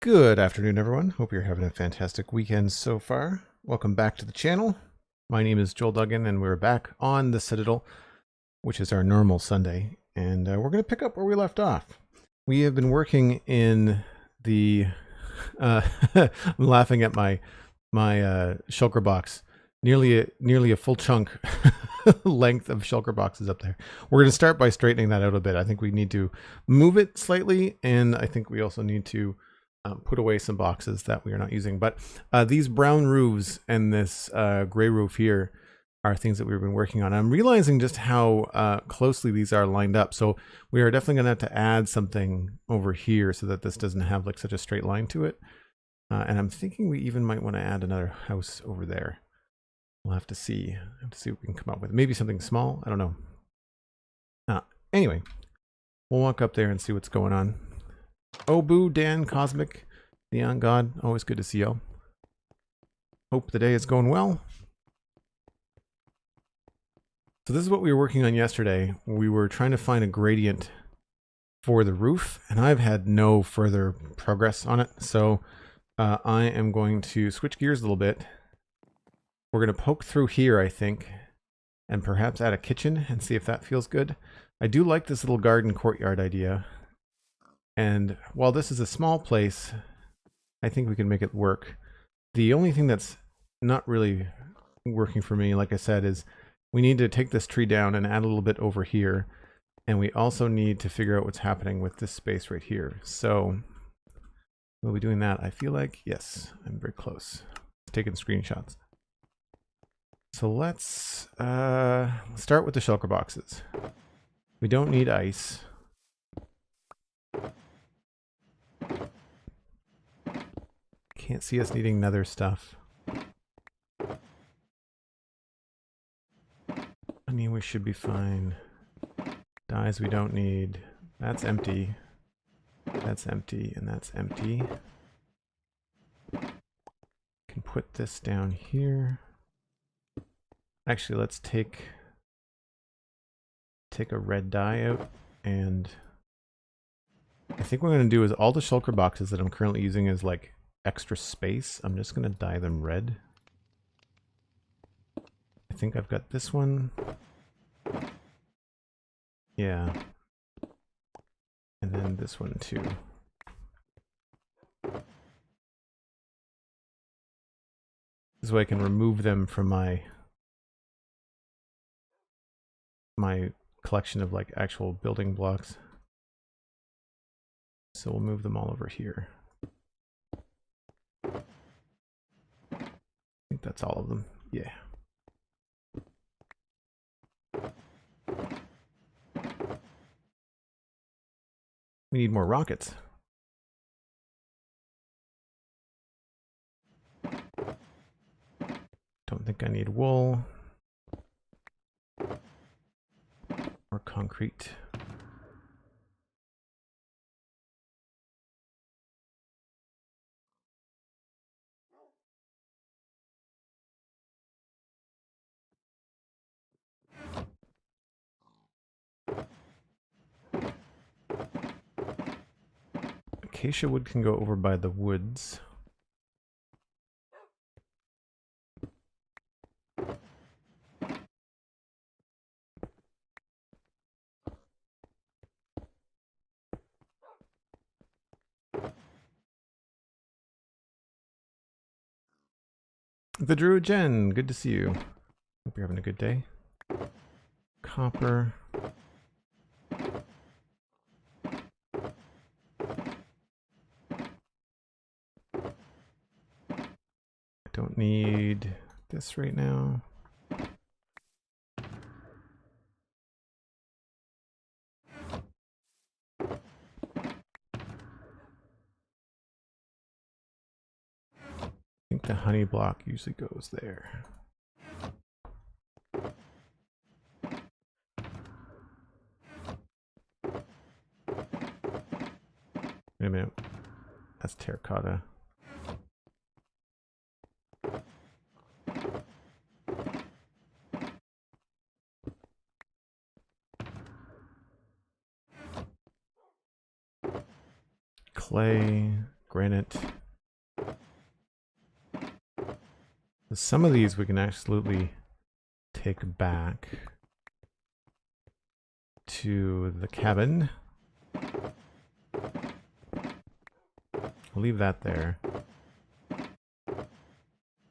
Good afternoon, everyone. Hope you're having a fantastic weekend so far. Welcome back to the channel. My name is Joel Duggan, and we're back on the Citadel, which is our normal Sunday, and we're going to pick up where we left off. We have been working in the... I'm laughing at my shulker box. Nearly a full chunk length of shulker boxes up there. We're going to start by straightening that out a bit. I think we need to move it slightly, and I think we also need to put away some boxes that we are not using. But these brown roofs and this gray roof here are things that we've been working on. I'm realizing just how closely these are lined up. So we are definitely going to have to add something over here so that this doesn't have like such a straight line to it. And I'm thinking we even might want to add another house over there. We'll have to see. What we can come up with. Maybe something small. I don't know. Anyway, we'll walk up there and see what's going on. Obu, Dan, Cosmic, Neon God, always good to see y'all. Hope the day is going well. So this is what we were working on yesterday. We were trying to find a gradient for the roof, and I've had no further progress on it. So I am going to switch gears a little bit. We're going to poke through here, I think, and perhaps add a kitchen and see if that feels good. I do like this little garden courtyard idea. And while this is a small place, I think we can make it work. The only thing that's not really working for me, like I said, is we need to take this tree down and add a little bit over here. And we also need to figure out what's happening with this space right here. So we'll be doing that. I feel like, yes, I'm very close. Taking screenshots. So let's start with the shulker boxes. We don't need ice. Can't see us needing nether stuff. I mean, we should be fine. Dyes we don't need. That's empty. That's empty, and that's empty. Can put this down here. Actually, let's take a red dye out, and I think what I'm going to do is all the shulker boxes that I'm currently using is like extra space. I'm just going to dye them red. I think I've got this one. Yeah. And then this one too. This way I can remove them from my collection of like actual building blocks. So we'll move them all over here. I think that's all of them. Yeah. We need more rockets. Don't think I need wool. Or concrete. Acacia wood can go over by the woods. The Druid Jen, good to see you. Hope you're having a good day. Copper. Don't need this right now. I think the honey block usually goes there. Wait a minute. That's terracotta. Clay, granite. Some of these we can absolutely take back to the cabin. I'll leave that there.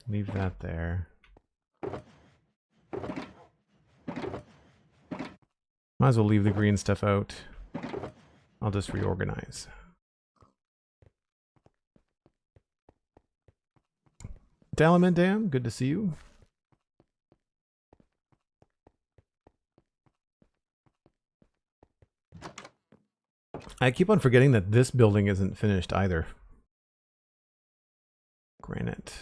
Leave that there. Might as well leave the green stuff out. I'll just reorganize. Dalamendam, good to see you. I keep on forgetting that this building isn't finished either. Granite.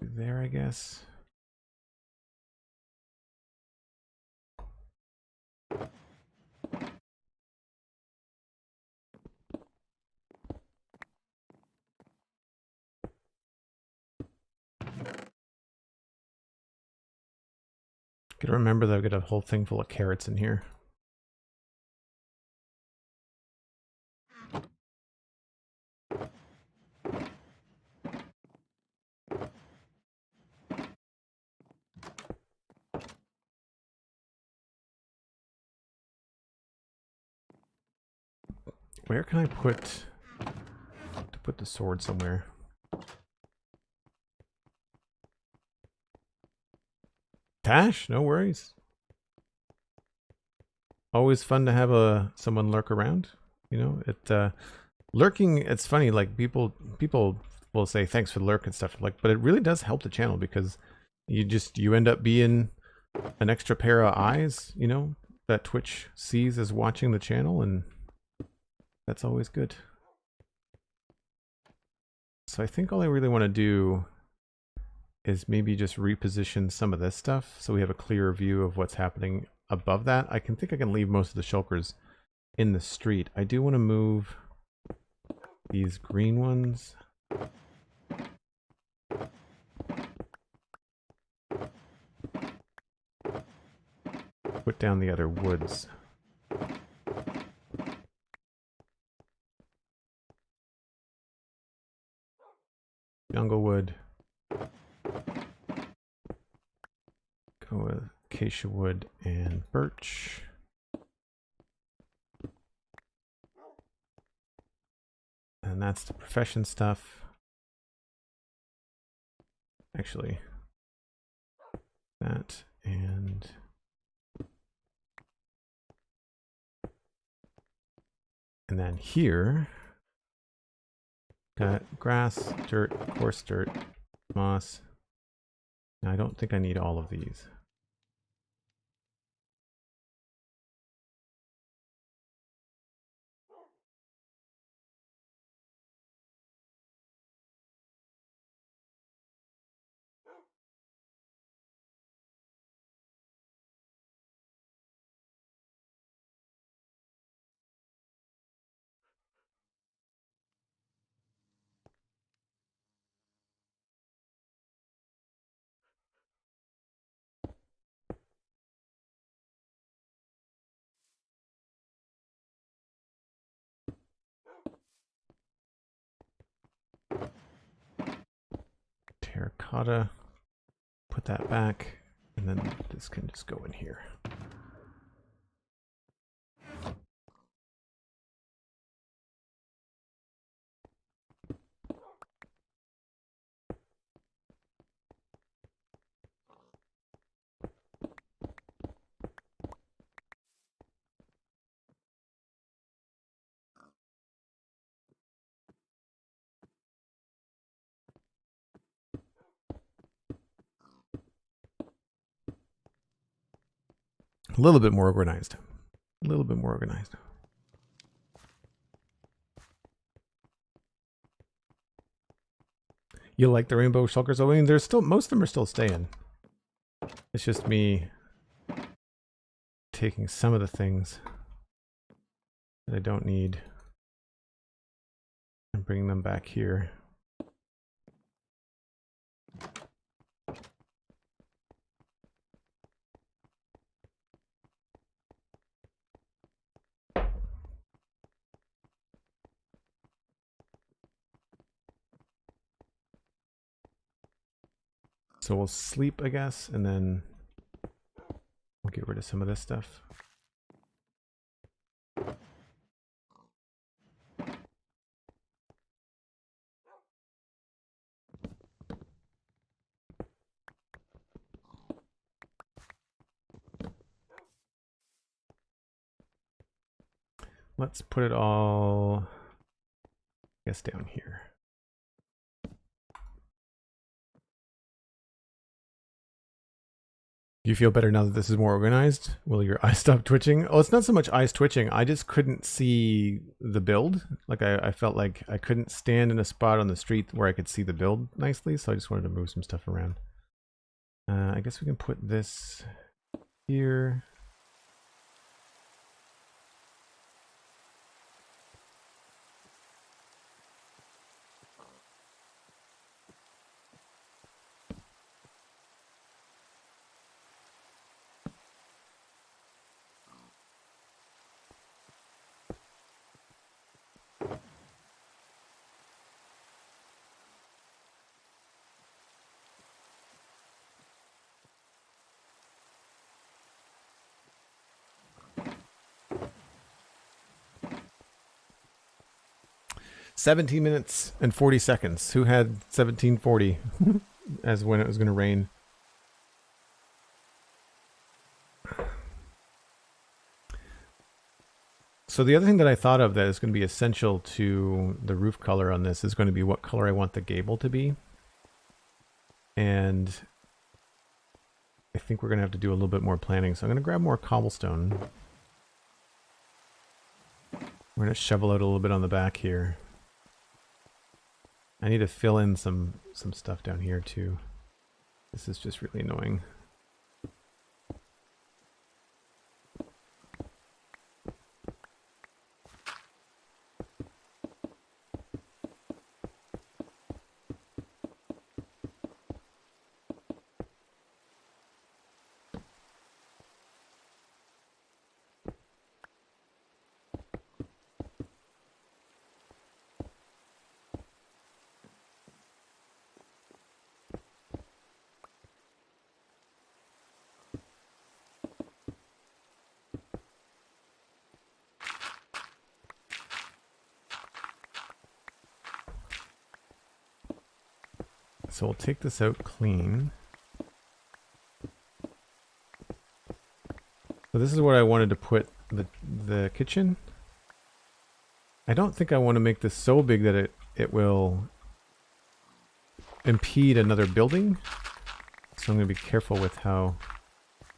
There, I guess. Gotta remember that I've got a whole thing full of carrots in here. Where can I put the sword somewhere? Tash, no worries. Always fun to have someone lurk around. You know, lurking. It's funny. Like people will say thanks for the lurk and stuff. Like, but it really does help the channel because you end up being an extra pair of eyes. You know, that Twitch sees as watching the channel, and that's always good. So I think all I really want to do is maybe just reposition some of this stuff so we have a clearer view of what's happening above that. I can leave most of the shulkers in the street. I do want to move these green ones. Put down the other woods. Jungle wood. Go with acacia wood and birch. And that's the profession stuff. Actually, that and then here, got grass, dirt, coarse dirt, moss. Now, I don't think I need all of these. Terracotta, put that back, and then this can just go in here. A little bit more organized. A little bit more organized. You like the rainbow shulkers? I mean, there's still, most of them are still staying. It's just me taking some of the things that I don't need and bringing them back here. So we'll sleep, I guess, and then we'll get rid of some of this stuff. Let's put it all, I guess, down here. Do you feel better now that this is more organized? Will your eyes stop twitching? Oh, it's not so much eyes twitching. I just couldn't see the build. Like I felt like I couldn't stand in a spot on the street where I could see the build nicely, so I just wanted to move some stuff around. I guess we can put this here. "17 minutes and 40 seconds. Who had 1740 as when it was going to rain? So the other thing that I thought of that is going to be essential to the roof color on this is going to be what color I want the gable to be. And I think we're going to have to do a little bit more planning. So I'm going to grab more cobblestone. We're going to shovel out a little bit on the back here. I need to fill in some stuff down here too. This is just really annoying. So we'll take this out clean. So this is what I wanted to put the kitchen. I don't think I want to make this so big that it will impede another building. So I'm going to be careful with how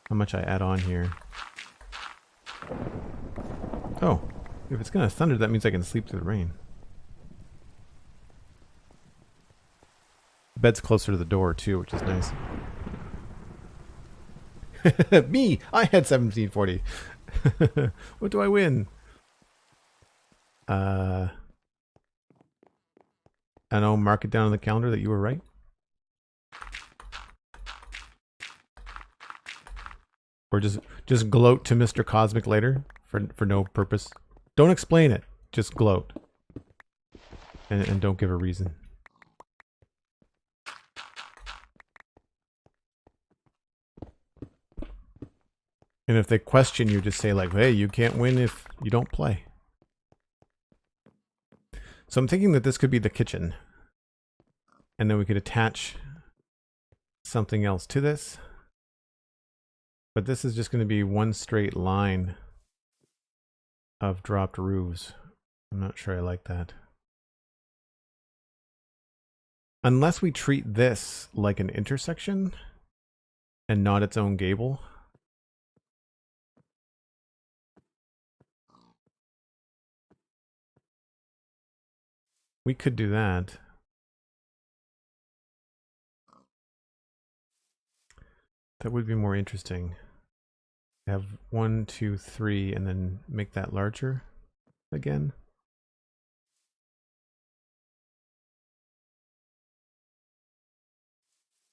much I add on here. Oh, if it's going to thunder, that means I can sleep through the rain. The bed's closer to the door too, which is nice. Me! I had 1740. What do I win? I don't know, mark it down on the calendar that you were right. Or just gloat to Mr. Cosmic later for no purpose. Don't explain it. Just gloat. And don't give a reason. And if they question you, just say like, hey, you can't win if you don't play. So I'm thinking that this could be the kitchen. And then we could attach something else to this. But this is just going to be one straight line of dropped roofs. I'm not sure I like that. Unless we treat this like an intersection and not its own gable. We could do that. That would be more interesting. Have 1, 2, 3, and then make that larger again.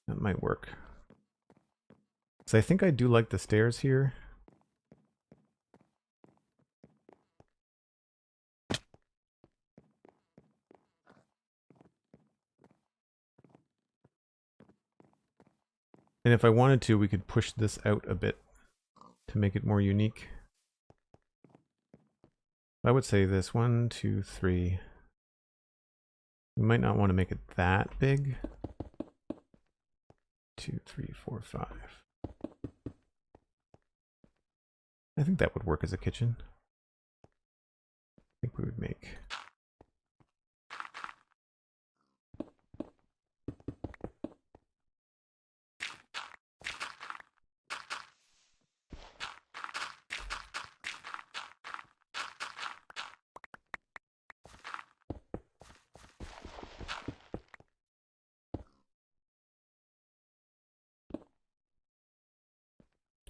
That might work. So I think I do like the stairs here. And if I wanted to, we could push this out a bit to make it more unique. I would say this 1, 2, 3. We might not want to make it that big. 2, 3, 4, 5. I think that would work as a kitchen. I think we would make.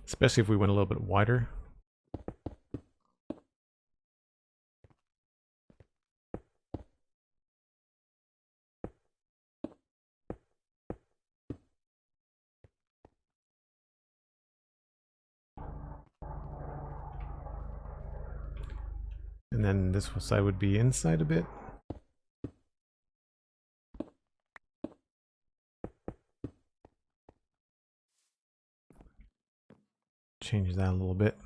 Especially if we went a little bit wider. And then this side would be inside a bit. Change that a little bit.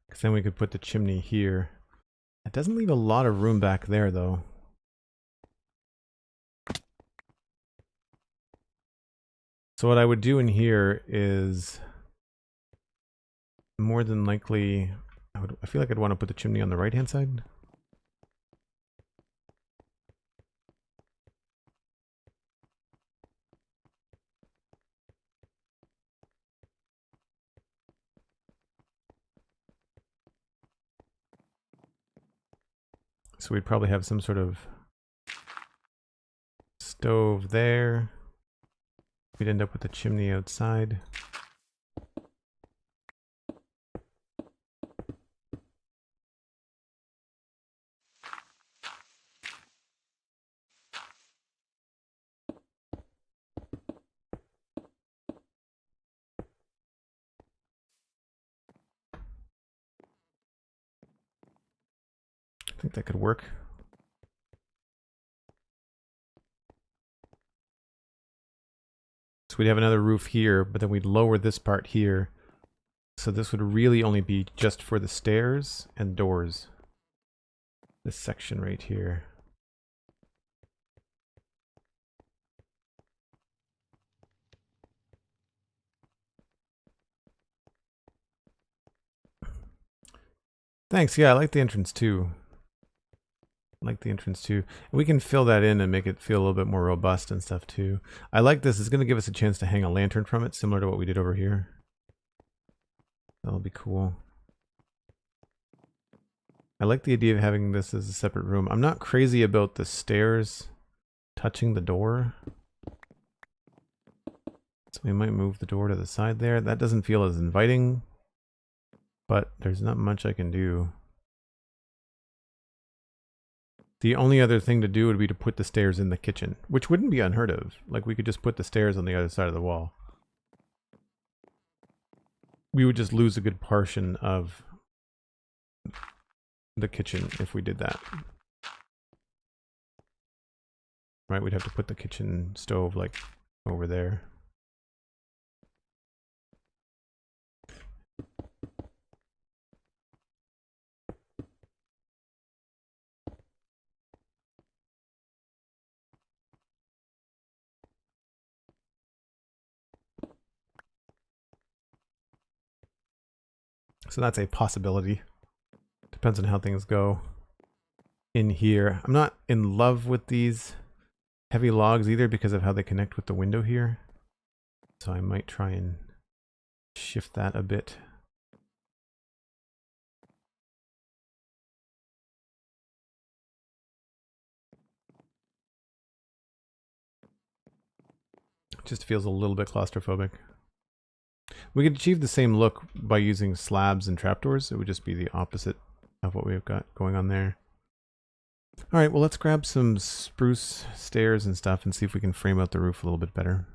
Because then we could put the chimney here. It doesn't leave a lot of room back there, though. So what I would do in here is more than likely, I feel like I'd want to put the chimney on the right-hand side. So we'd probably have some sort of stove there. We'd end up with a chimney outside. I think that could work. So we'd have another roof here, but then we'd lower this part here. So this would really only be just for the stairs and doors. This section right here. Thanks, yeah, I like the entrance too. We can fill that in and make it feel a little bit more robust and stuff too. I like this. It's going to give us a chance to hang a lantern from it, similar to what we did over here. That'll be cool. I like the idea of having this as a separate room. I'm not crazy about the stairs touching the door. So we might move the door to the side there. That doesn't feel as inviting, but there's not much I can do. The only other thing to do would be to put the stairs in the kitchen, which wouldn't be unheard of. Like, we could just put the stairs on the other side of the wall. We would just lose a good portion of the kitchen if we did that. Right, we'd have to put the kitchen stove, like, over there. So that's a possibility. Depends on how things go in here. I'm not in love with these heavy logs either because of how they connect with the window here. So I might try and shift that a bit. It just feels a little bit claustrophobic. We could achieve the same look by using slabs and trapdoors. It would just be the opposite of what we've got going on there. All right, well, let's grab some spruce stairs and stuff and see if we can frame out the roof a little bit better.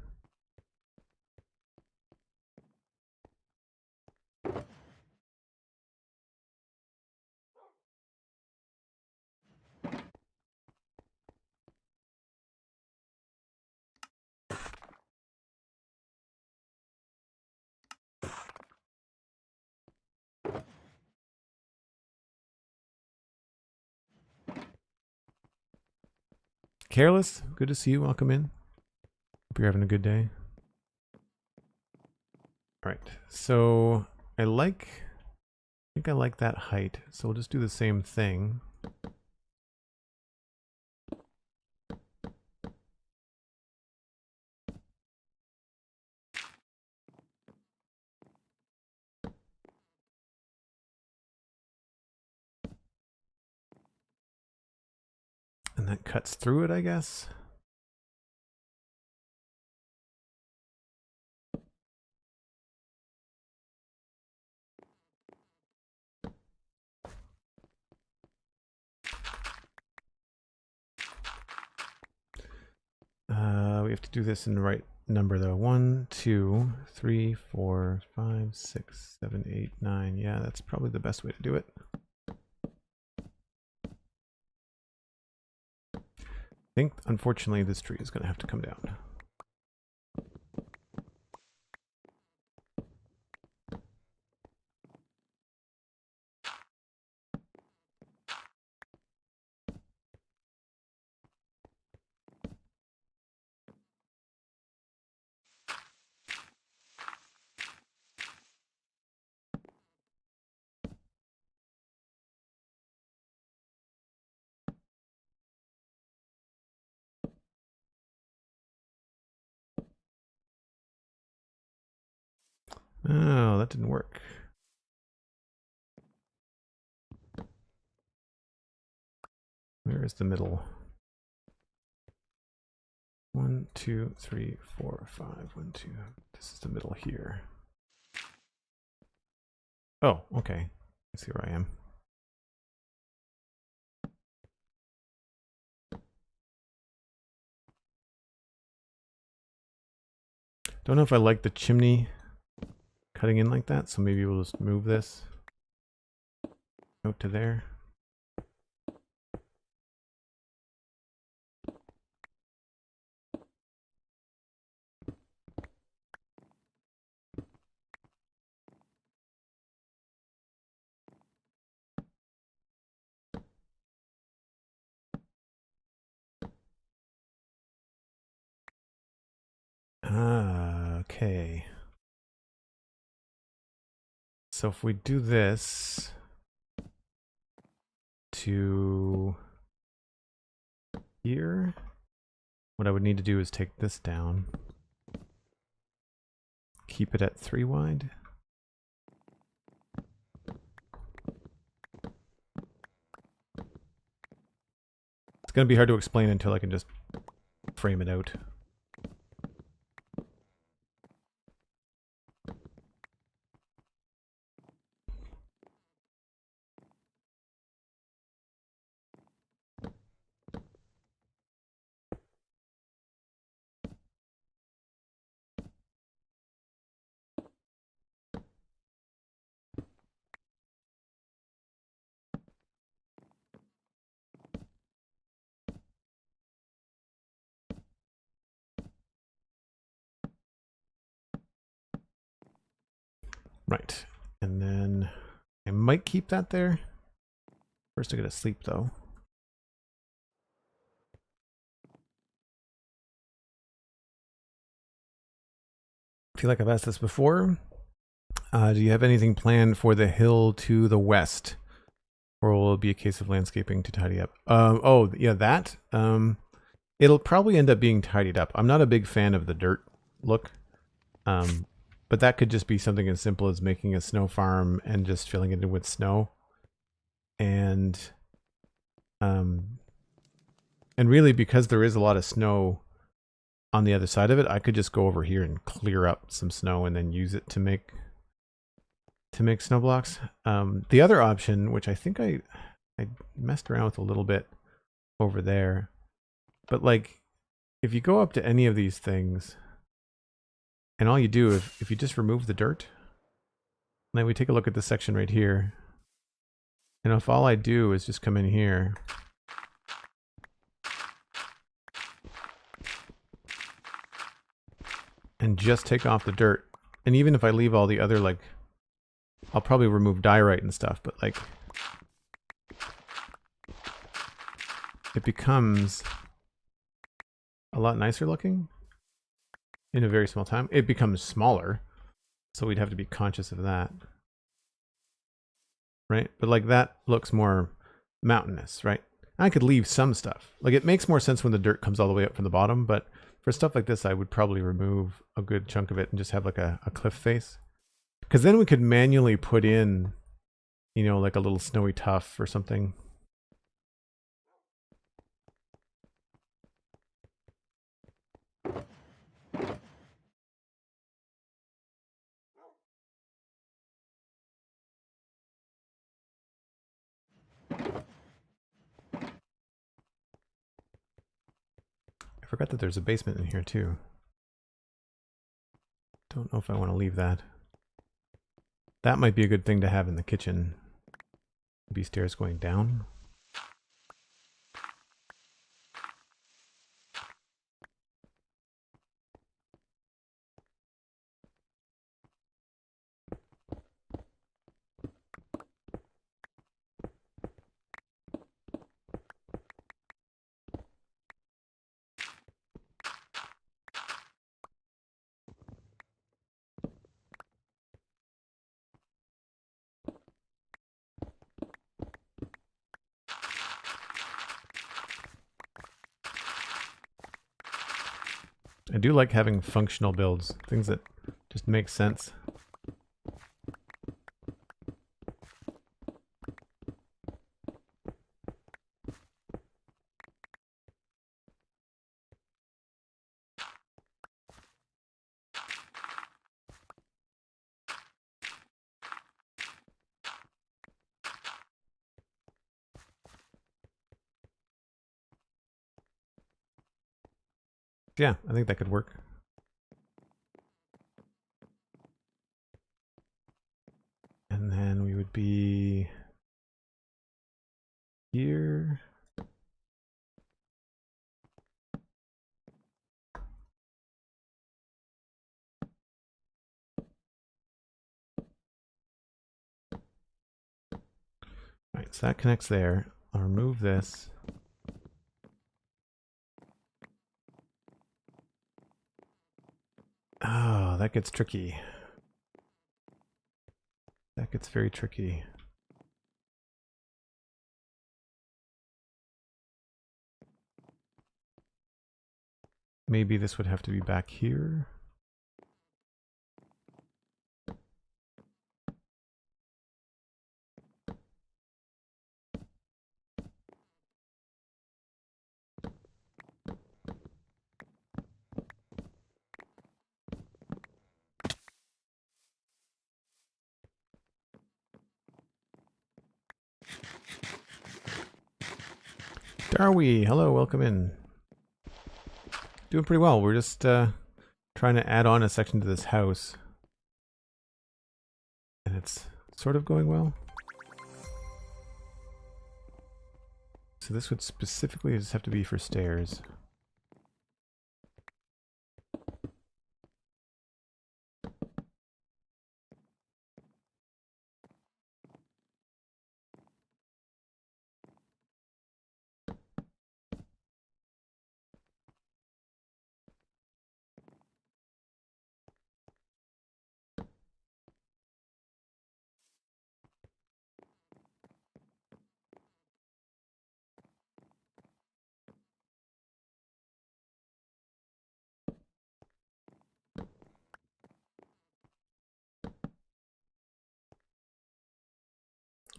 Careless, good to see you. Welcome in. Hope you're having a good day. All right, so I think I like that height, so we'll just do the same thing. And that cuts through it, I guess. We have to do this in the right number though. 1, 2, 3, 4, 5, 6, 7, 8, 9. Yeah, that's probably the best way to do it. I think, unfortunately, this tree is going to have to come down. Oh, that didn't work. Where is the middle? 1, 2, 3, 4, 5. 1, 2. This is the middle here. Oh, okay. I see where I am. Don't know if I like the chimney cutting in like that, so maybe we'll just move this out to there. Okay. So if we do this to here, what I would need to do is take this down, keep it at 3 wide. It's going to be hard to explain until I can just frame it out. Right, and then I might keep that there. First I gotta sleep though. I feel like I've asked this before. Do you have anything planned for the hill to the west? Or will it be a case of landscaping to tidy up? Oh, yeah, that. It'll probably end up being tidied up. I'm not a big fan of the dirt look. But that could just be something as simple as making a snow farm and just filling it in with snow. And really, because there is a lot of snow on the other side of it, I could just go over here and clear up some snow and then use it to make snow blocks. The other option, which I think I messed around with a little bit over there, but like if you go up to any of these things and all you do, if you just remove the dirt, and then we take a look at this section right here, and if all I do is just come in here and just take off the dirt, and even if I leave all the other, like, I'll probably remove diorite and stuff, but like it becomes a lot nicer looking in a very small time. It becomes smaller, so we'd have to be conscious of that. Right? But like that looks more mountainous, right? I could leave some stuff. Like it makes more sense when the dirt comes all the way up from the bottom, but for stuff like this, I would probably remove a good chunk of it and just have like a cliff face. Because then we could manually put in, you know, like a little snowy tuff or something. I forgot that there's a basement in here too. Don't know if I want to leave that. That might be a good thing to have in the kitchen. Maybe stairs going down. I do like having functional builds, things that just make sense. Yeah, I think that could work. And then we would be here. All right, so that connects there. I'll remove this. Oh, that gets tricky. That gets very tricky. Maybe this would have to be back here. Darwy, hello, welcome in. Doing pretty well. We're just trying to add on a section to this house. And it's sort of going well. So this would specifically just have to be for stairs.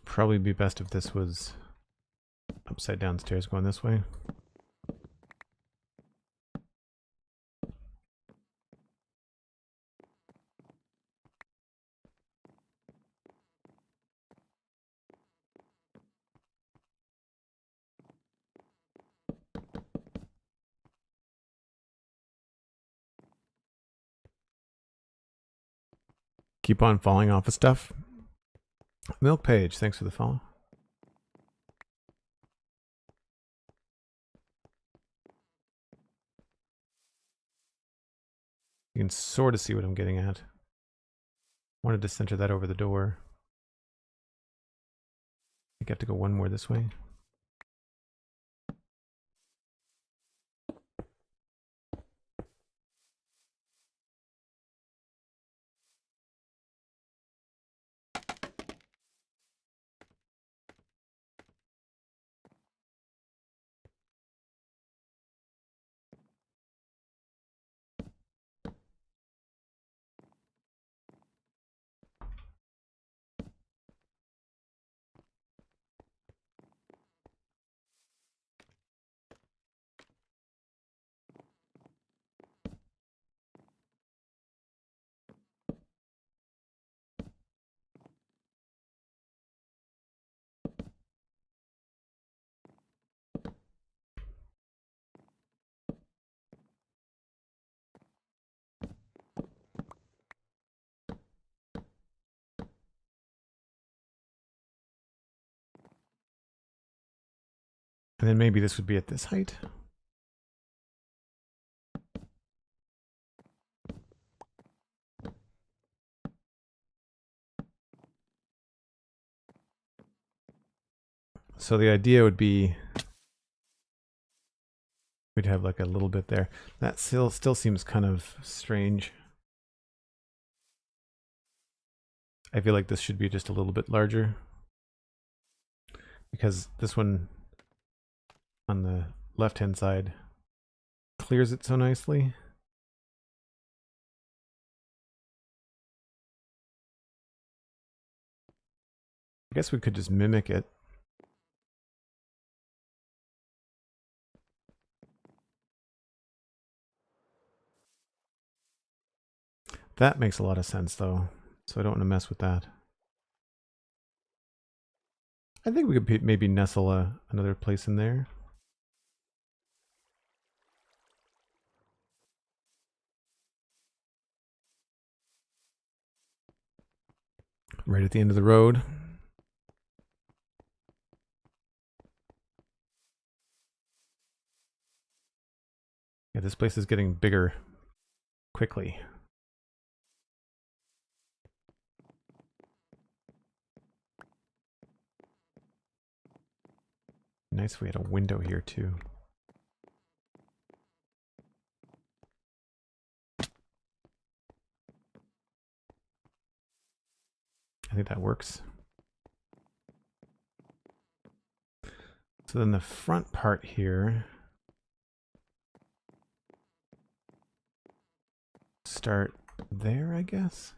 Probably be best if this was upside down stairs going this way. Keep on falling off of stuff. Milk Page, thanks for the follow. You can sort of see what I'm getting at. Wanted to center that over the door. I think I have to go one more this way. And then maybe this would be at this height. So the idea would be we'd have like a little bit there. That still seems kind of strange. I feel like this should be just a little bit larger, because this one on the left-hand side clears it so nicely. I guess we could just mimic it. That makes a lot of sense though, so I don't want to mess with that. I think we could maybe nestle another place in there. Right at the end of the road. Yeah, this place is getting bigger quickly. Nice if we had a window here too. I think that works. So then the front part here, start there, I guess.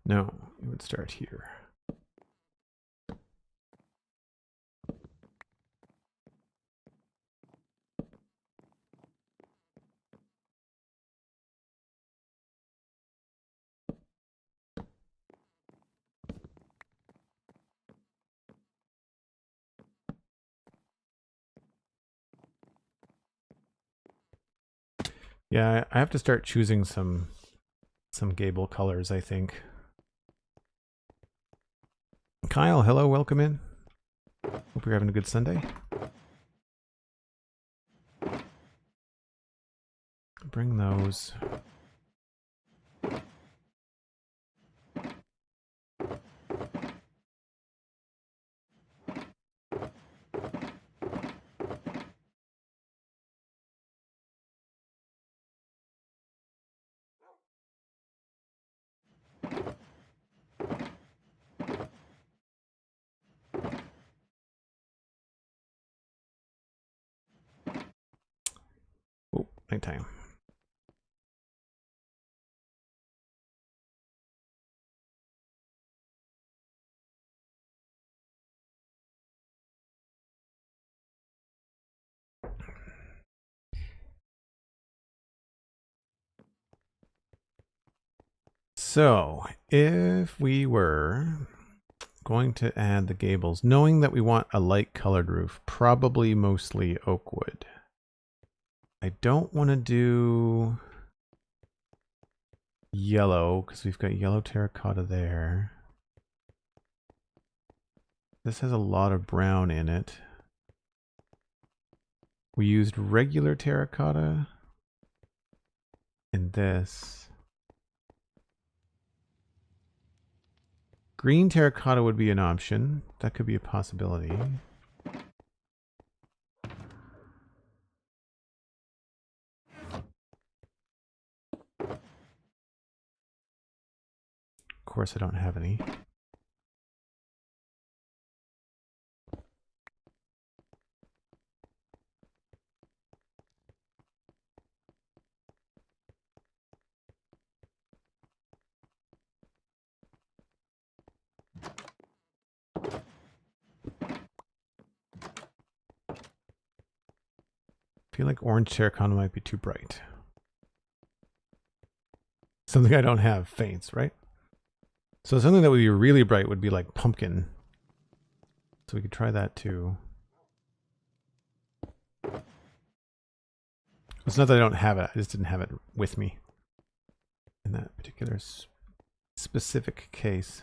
No, it would start here. Yeah, I have to start choosing some gable colors, I think. Kyle, hello, welcome in. Hope you're having a good Sunday. Bring those. Oh, nighttime. So, if we were going to add the gables, knowing that we want a light colored roof, probably mostly oak wood. I don't want to do yellow because we've got yellow terracotta there. This has a lot of brown in it. We used regular terracotta in this. Green terracotta would be an option. That could be a possibility. Of course, I don't have any. I feel like orange terracotta might be too bright. Something I don't have, faints, right? So something that would be really bright would be like pumpkin. So we could try that too. It's not that I don't have it, I just didn't have it with me in that particular specific case.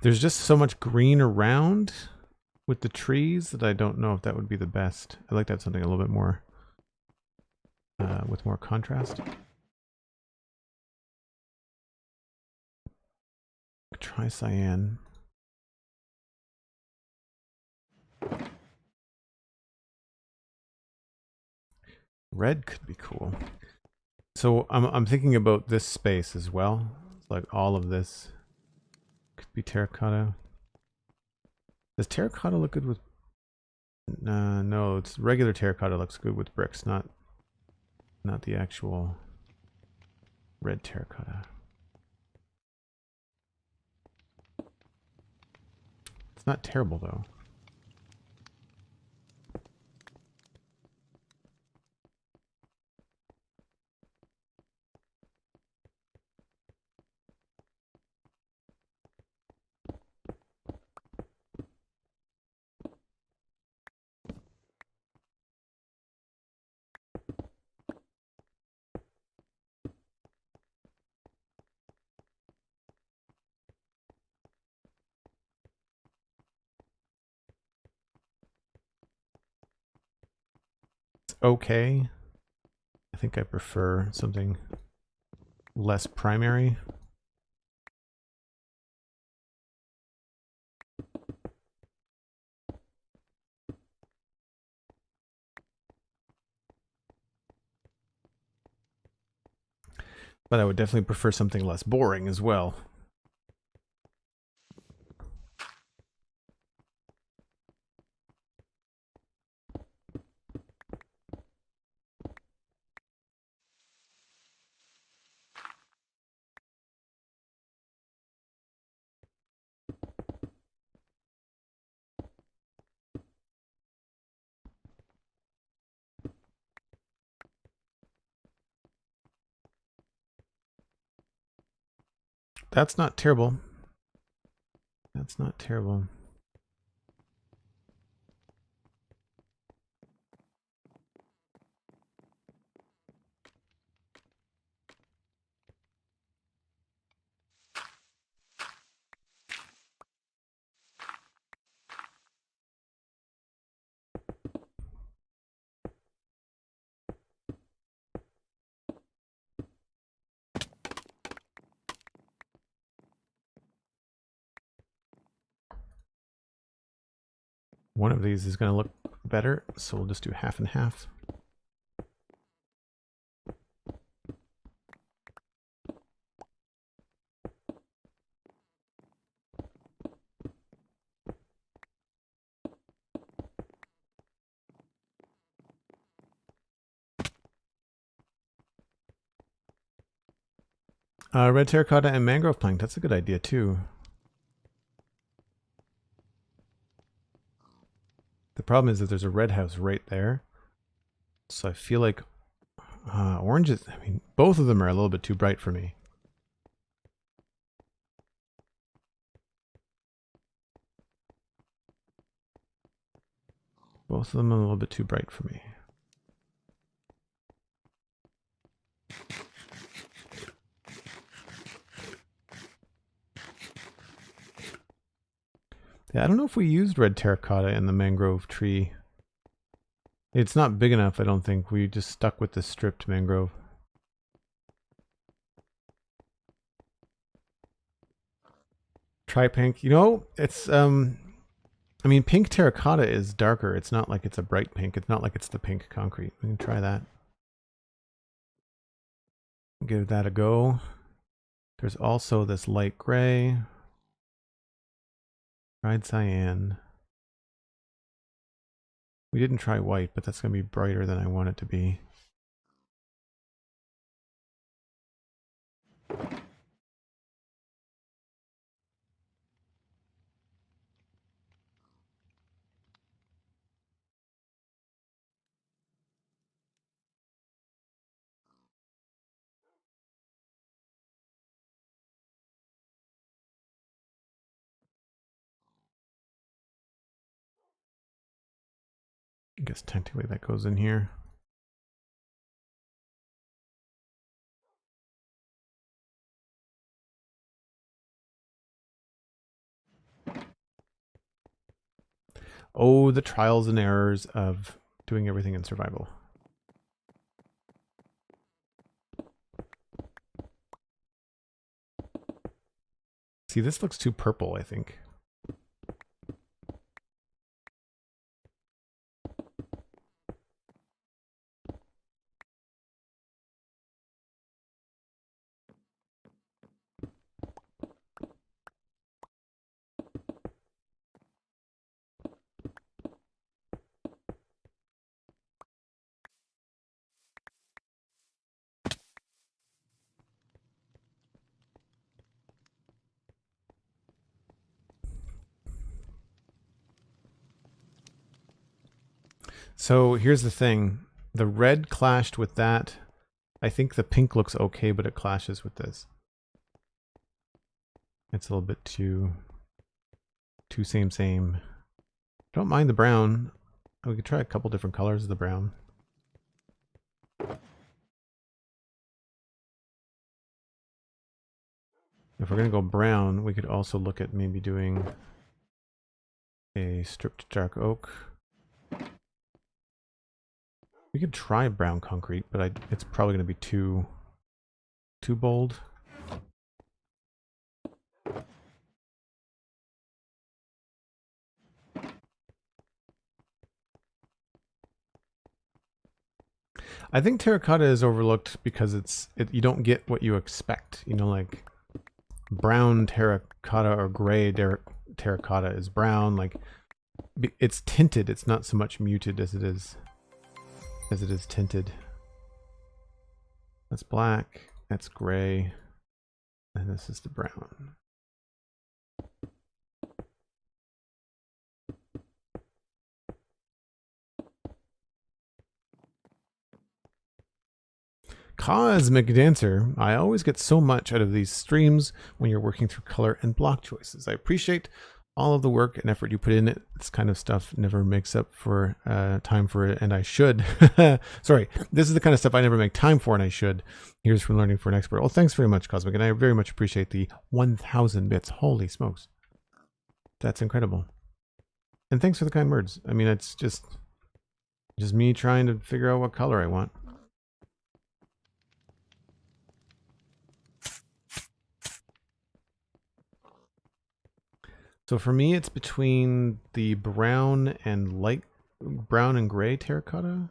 There's just so much green around with the trees that I don't know if that would be the best. I'd like to have something a little bit more with more contrast. Try cyan. Red could be cool. So I'm thinking about this space as well. It's like all of this could be terracotta. Does terracotta look good with? No, it's regular terracotta looks good with bricks, not the actual red terracotta. It's not terrible though. It's okay. I think I prefer something less primary. But I would definitely prefer something less boring as well. That's not terrible. That's not terrible. One of these is going to look better, so we'll just do half and half. Red terracotta and mangrove plank. That's a good idea too. The problem is that there's a red house right there. So I feel like orange is, I mean, both of them are a little bit too bright for me. Both of them are a little bit too bright for me. Yeah, I don't know if we used red terracotta in the mangrove tree. It's not big enough, I don't think. We just stuck with the stripped mangrove. Try pink. You know, it's I mean, pink terracotta is darker. It's not like it's a bright pink. It's not like it's the pink concrete. We can try that. Give that a go. There's also this light gray. Tried cyan. We didn't try white, but that's going to be brighter than I want it to be. guess technically that goes in here. Oh, the trials and errors of doing everything in survival. See, this looks too purple, I think. So here's the thing. The red clashed with that. I think the pink looks okay, but it clashes with this. It's a little bit too same. Don't mind the brown. We could try a couple different colors of the brown. If we're going to go brown, we could also look at maybe doing a stripped dark oak. We could try brown concrete, but it's probably going to be too bold. I think terracotta is overlooked because you don't get what you expect. You know, like brown terracotta or gray terracotta is brown. Like it's tinted. It's not so much muted as it is tinted. That's black. That's gray. And this is the brown. Cosmic Dancer, I always get so much out of these streams when you're working through color and block choices. I appreciate all of the work and effort you put in it. This kind of stuff never makes up for time for it, and I should. Sorry, this is the kind of stuff I never make time for, and I should. Here's from learning for an expert. Oh, thanks very much, Cosmic, and I very much appreciate the 1,000 bits. Holy smokes. That's incredible. And thanks for the kind words. I mean, it's just me trying to figure out what color I want. So for me, it's between the brown and gray terracotta.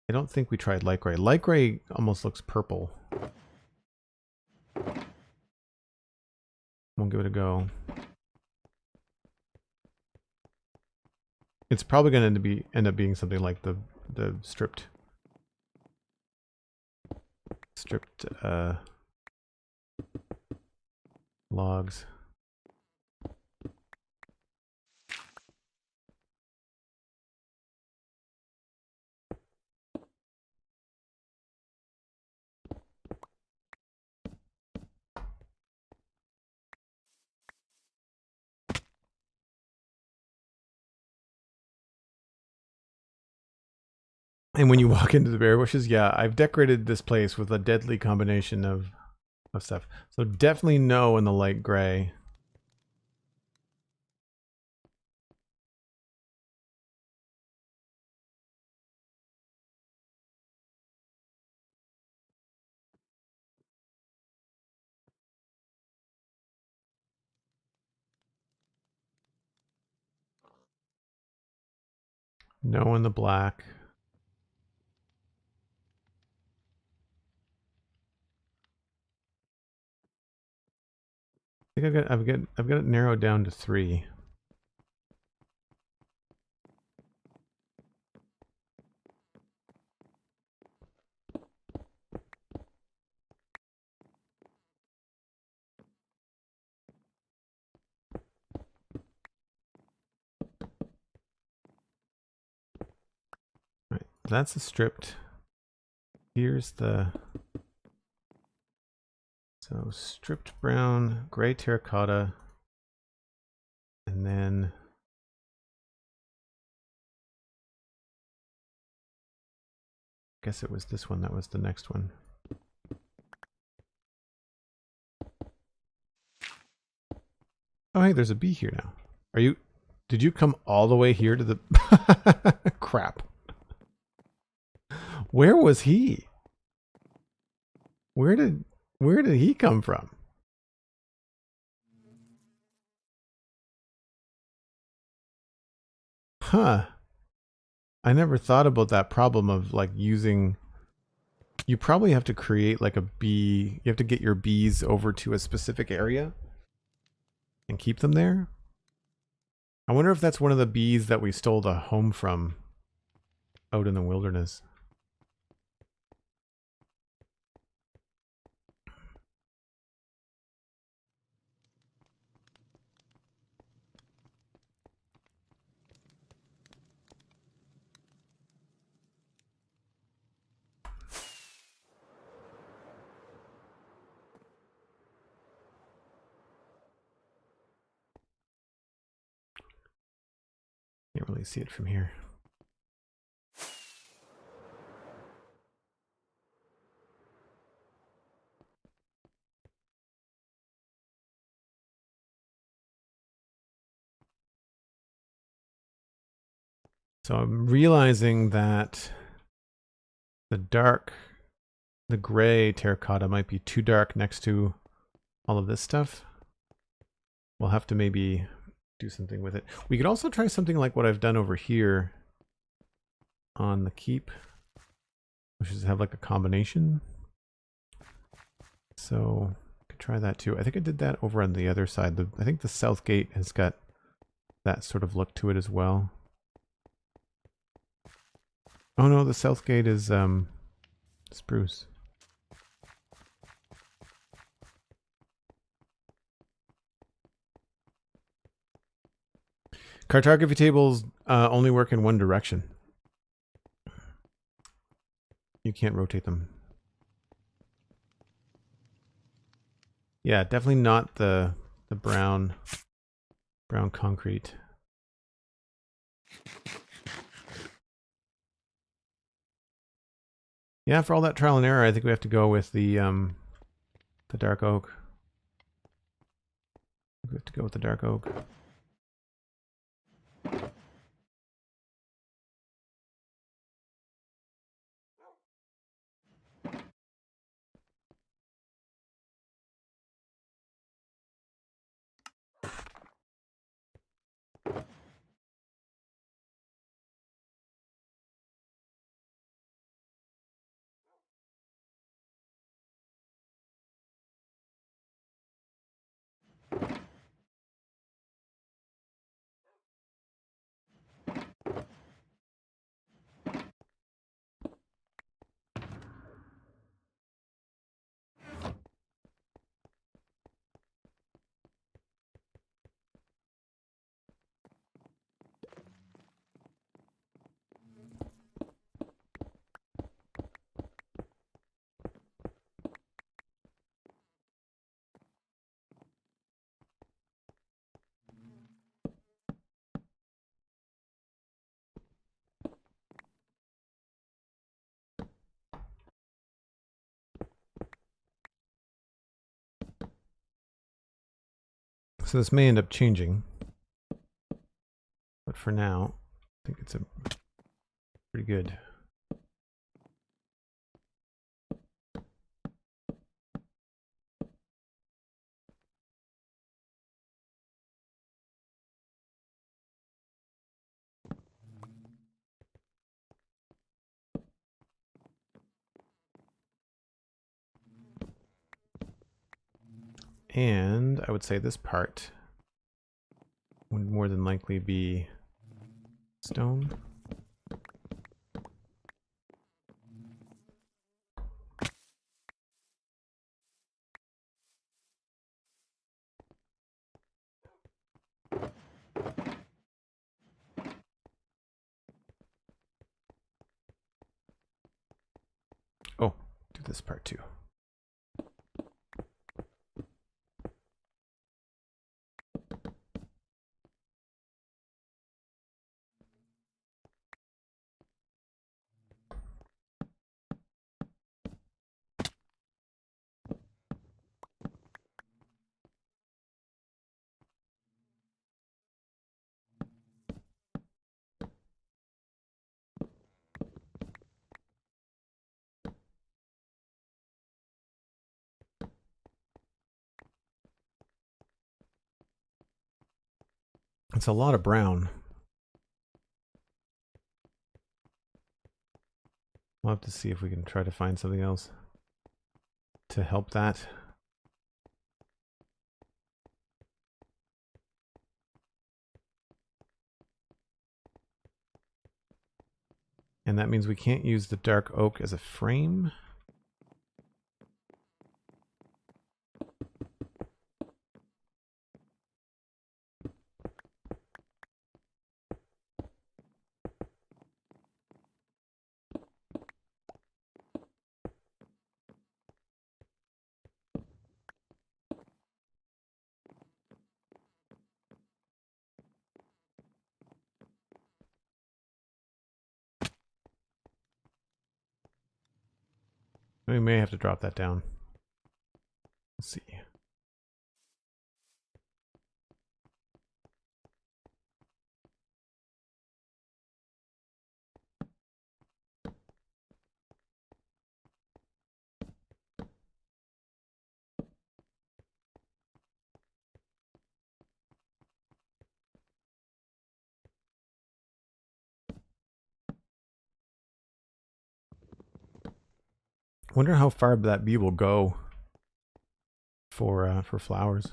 I don't think we tried light gray. Light gray almost looks purple. We'll give it a go. It's probably going to end up being something like the stripped logs. And when you walk into the berry bushes, yeah, I've decorated this place with a deadly combination of stuff. So definitely no in the light gray. No in the black. I think I've got it narrowed down to 3. Right, that's the stripped. Here's the stripped brown, gray terracotta, and then guess it was this one that was the next one. Oh, hey, there's a bee here now. Did you come all the way here to the... Crap. Where was he? Where did he come from? Huh. I never thought about that problem of like using... You probably have to create like a bee. You have to get your bees over to a specific area and keep them there. I wonder if that's one of the bees that we stole the home from out in the wilderness. Can't really see it from here. So I'm realizing that the gray terracotta might be too dark next to all of this stuff. We'll have to maybe do something with it. We could also try something like what I've done over here on the keep, which is have like a combination. So I could try that too. I think I did that over on the other side. I think the south gate has got that sort of look to it as well. Oh no, the south gate is spruce. Cartography tables only work in one direction. You can't rotate them. Yeah, definitely not the brown concrete. Yeah, for all that trial and error, I think we have to go with the dark oak. We have to go with the dark oak. So this may end up changing, but for now, I think it's pretty good. And I would say this part would more than likely be stone. Oh, do this part too. It's a lot of brown. We'll have to see if we can try to find something else to help that. And that means we can't use the dark oak as a frame. We may have to drop that down. Let's see. Wonder how far that bee will go for flowers.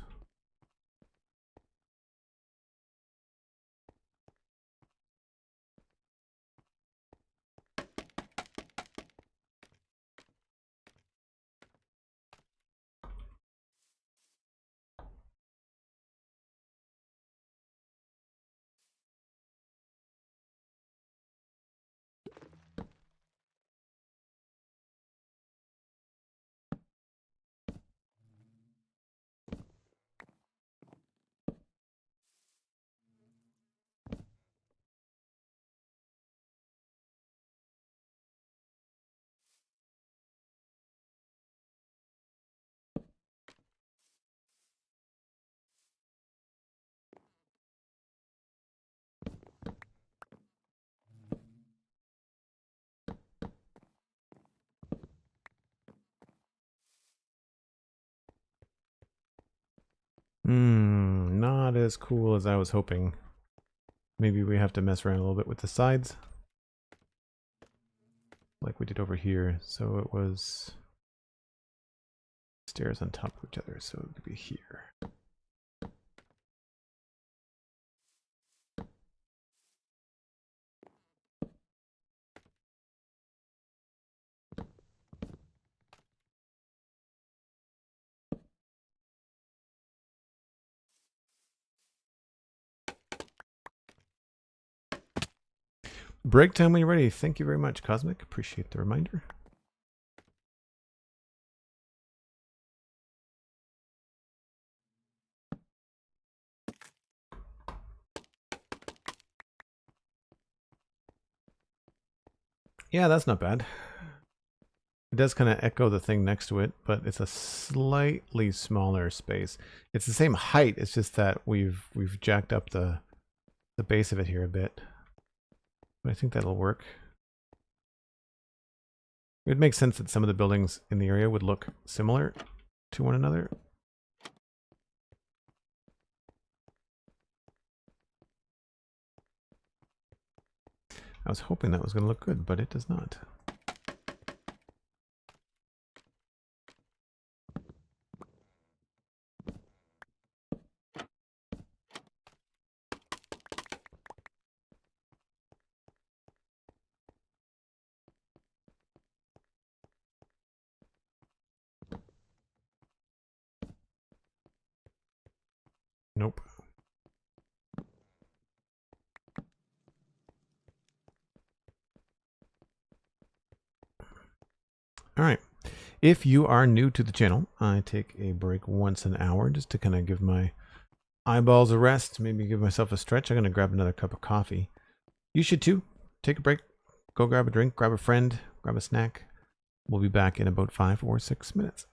Not as cool as I was hoping. Maybe we have to mess around a little bit with the sides, like we did over here. So it was stairs on top of each other, so it could be here. Break time when you're ready. Thank you very much, Cosmic. Appreciate the reminder. Yeah, that's not bad. It does kind of echo the thing next to it, but it's a slightly smaller space. It's the same height, it's just that we've jacked up the base of it here a bit. But I think that'll work. It would make sense that some of the buildings in the area would look similar to one another. I was hoping that was going to look good, but it does not. Nope. All right. If you are new to the channel, I take a break once an hour just to kind of give my eyeballs a rest, maybe give myself a stretch. I'm going to grab another cup of coffee. You should too. Take a break, go grab a drink, grab a friend, grab a snack. We'll be back in about 5 or 6 minutes.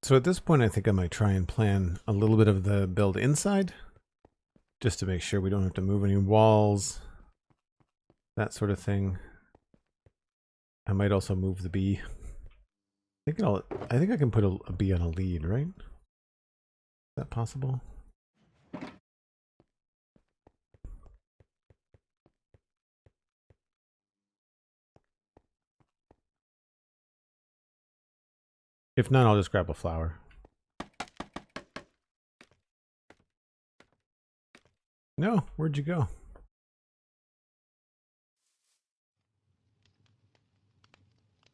So at this point, I think I might try and plan a little bit of the build inside, just to make sure we don't have to move any walls, that sort of thing. I might also move the bee. I think I can put a bee on a lead, right? Is that possible? If not, I'll just grab a flower. No, where'd you go?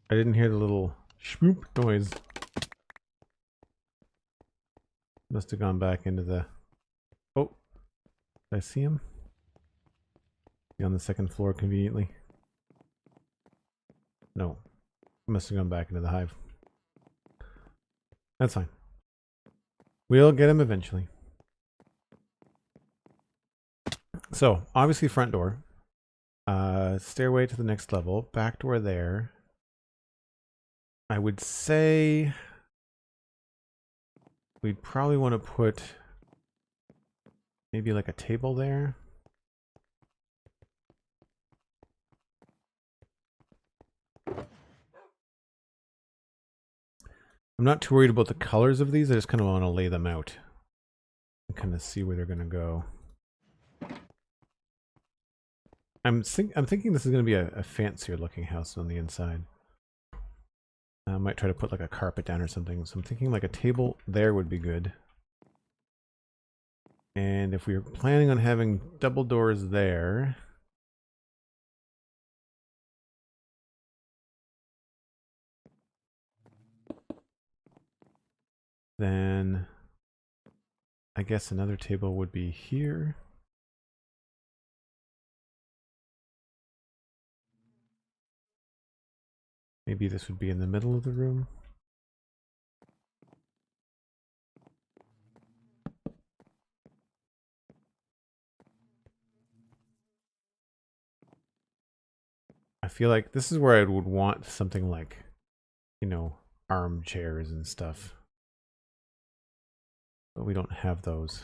I didn't hear the little shmoop noise. Must have gone back into the... Oh, did I see him? Is he on the second floor conveniently? No. Must have gone back into the hive. That's fine. We'll get him eventually. So, obviously front door. Stairway to the next level. Back door there. I would say we'd probably want to put maybe like a table there. I'm not too worried about the colors of these. I just kind of want to lay them out and kind of see where they're going to go. I'm thinking this is going to be a fancier looking house on the inside. I might try to put like a carpet down or something. So I'm thinking like a table there would be good. And if we were planning on having double doors there, then I guess another table would be here. Maybe this would be in the middle of the room. I feel like this is where I would want something like, you know, armchairs and stuff. But we don't have those.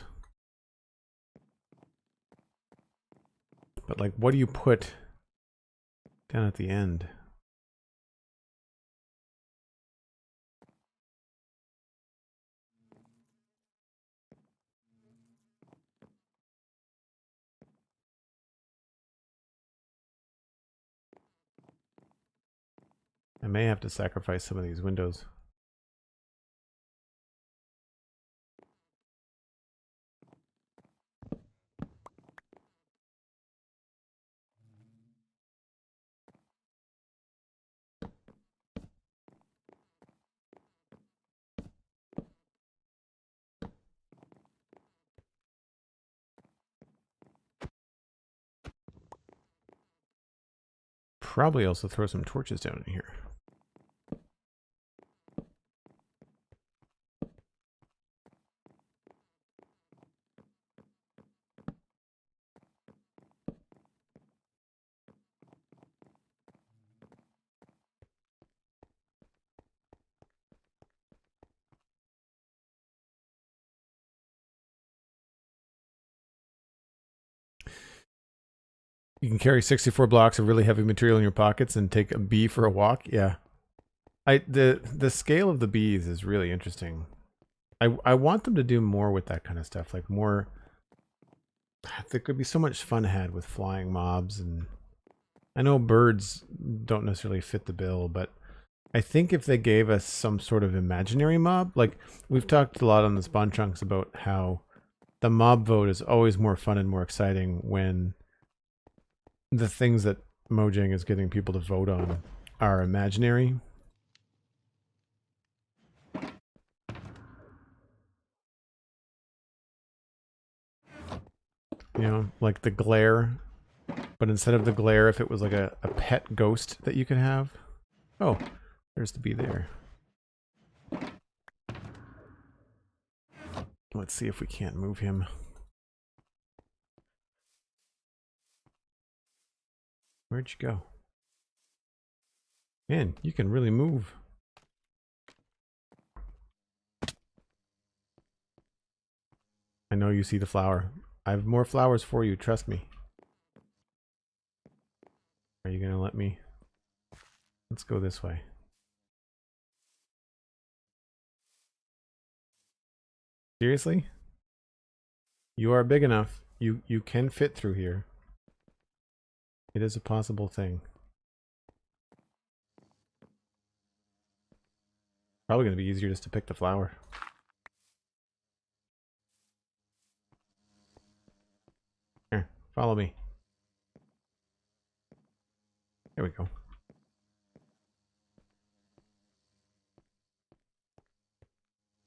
But like, what do you put down at the end? I may have to sacrifice some of these windows. Probably also throw some torches down in here. You can carry 64 blocks of really heavy material in your pockets and take a bee for a walk. Yeah. The scale of the bees is really interesting. I want them to do more with that kind of stuff. Like more, there could be so much fun had with flying mobs, and I know birds don't necessarily fit the bill, but I think if they gave us some sort of imaginary mob, like we've talked a lot on the Spawn Chunks about how the mob vote is always more fun and more exciting when the things that Mojang is getting people to vote on are imaginary. You know, like the glare. But instead of the glare, if it was like a pet ghost that you could have. Oh, there's the bee there. Let's see if we can't move him. Where'd you go? Man, you can really move. I know you see the flower. I have more flowers for you, trust me. Are you gonna let me? Let's go this way. Seriously? You are big enough. You can fit through here. It is a possible thing. Probably gonna be easier just to pick the flower. Here, follow me. There we go.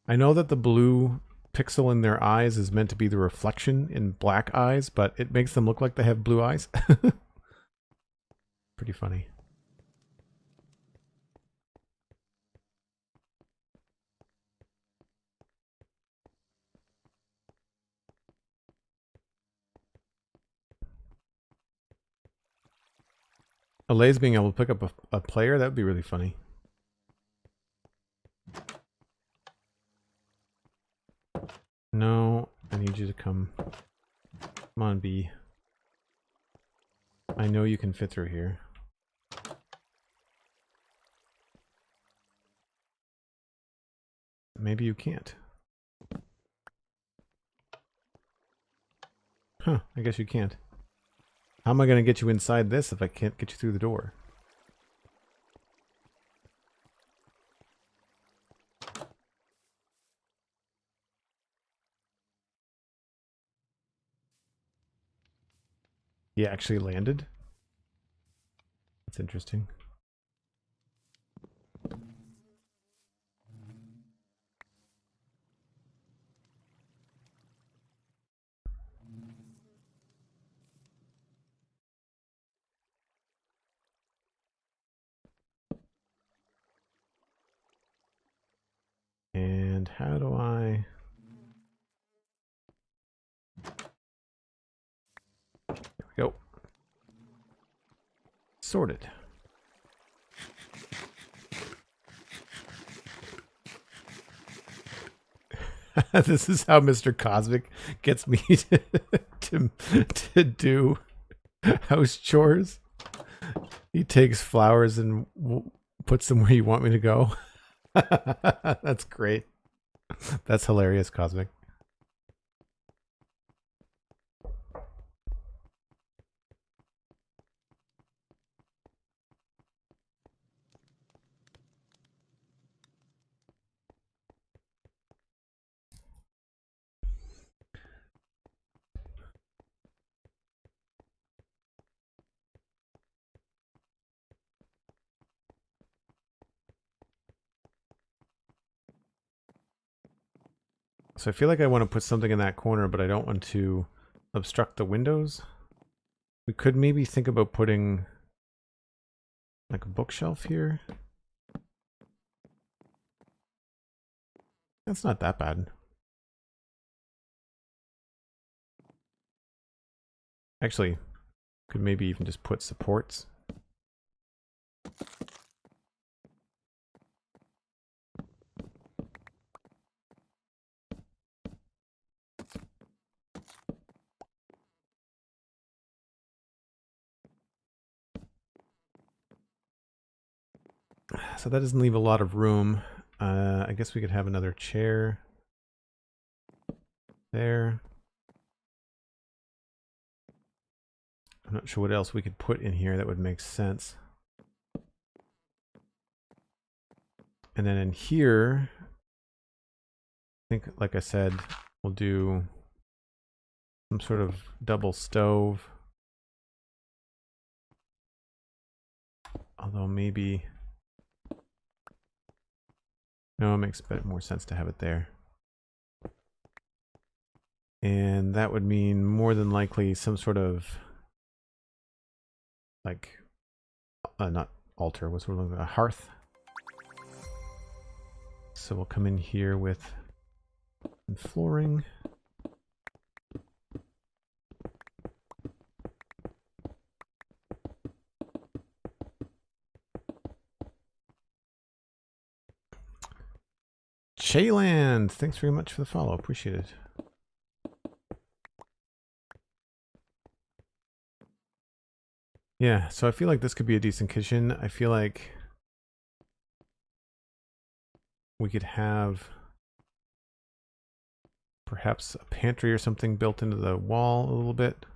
I know that the blue pixel in their eyes is meant to be the reflection in black eyes, but it makes them look like they have blue eyes. Pretty funny. Alay's being able to pick up a player, that would be really funny. No, I need you to come. Come on, B. I know you can fit through here. Maybe you can't. Huh, I guess you can't. How am I going to get you inside this if I can't get you through the door? He actually landed? That's interesting. And how do I... There we go. Sorted. This is how Mr. Cosmic gets me to do house chores. He takes flowers and puts them where you want me to go. That's great. That's hilarious, Cosmic. So I feel like I want to put something in that corner, but I don't want to obstruct the windows. We could maybe think about putting like a bookshelf here. That's not that bad. Actually, could maybe even just put supports. So that doesn't leave a lot of room. I guess we could have another chair there. I'm not sure what else we could put in here that would make sense. And then in here, I think, like I said, we'll do some sort of double stove. Although maybe... No, it makes a bit more sense to have it there. And that would mean more than likely some sort of like not altar, what's sort of a hearth. So we'll come in here with some flooring. Chayland, thanks very much for the follow. Appreciate it. Yeah, so I feel like this could be a decent kitchen. I feel like we could have perhaps a pantry or something built into the wall a little bit.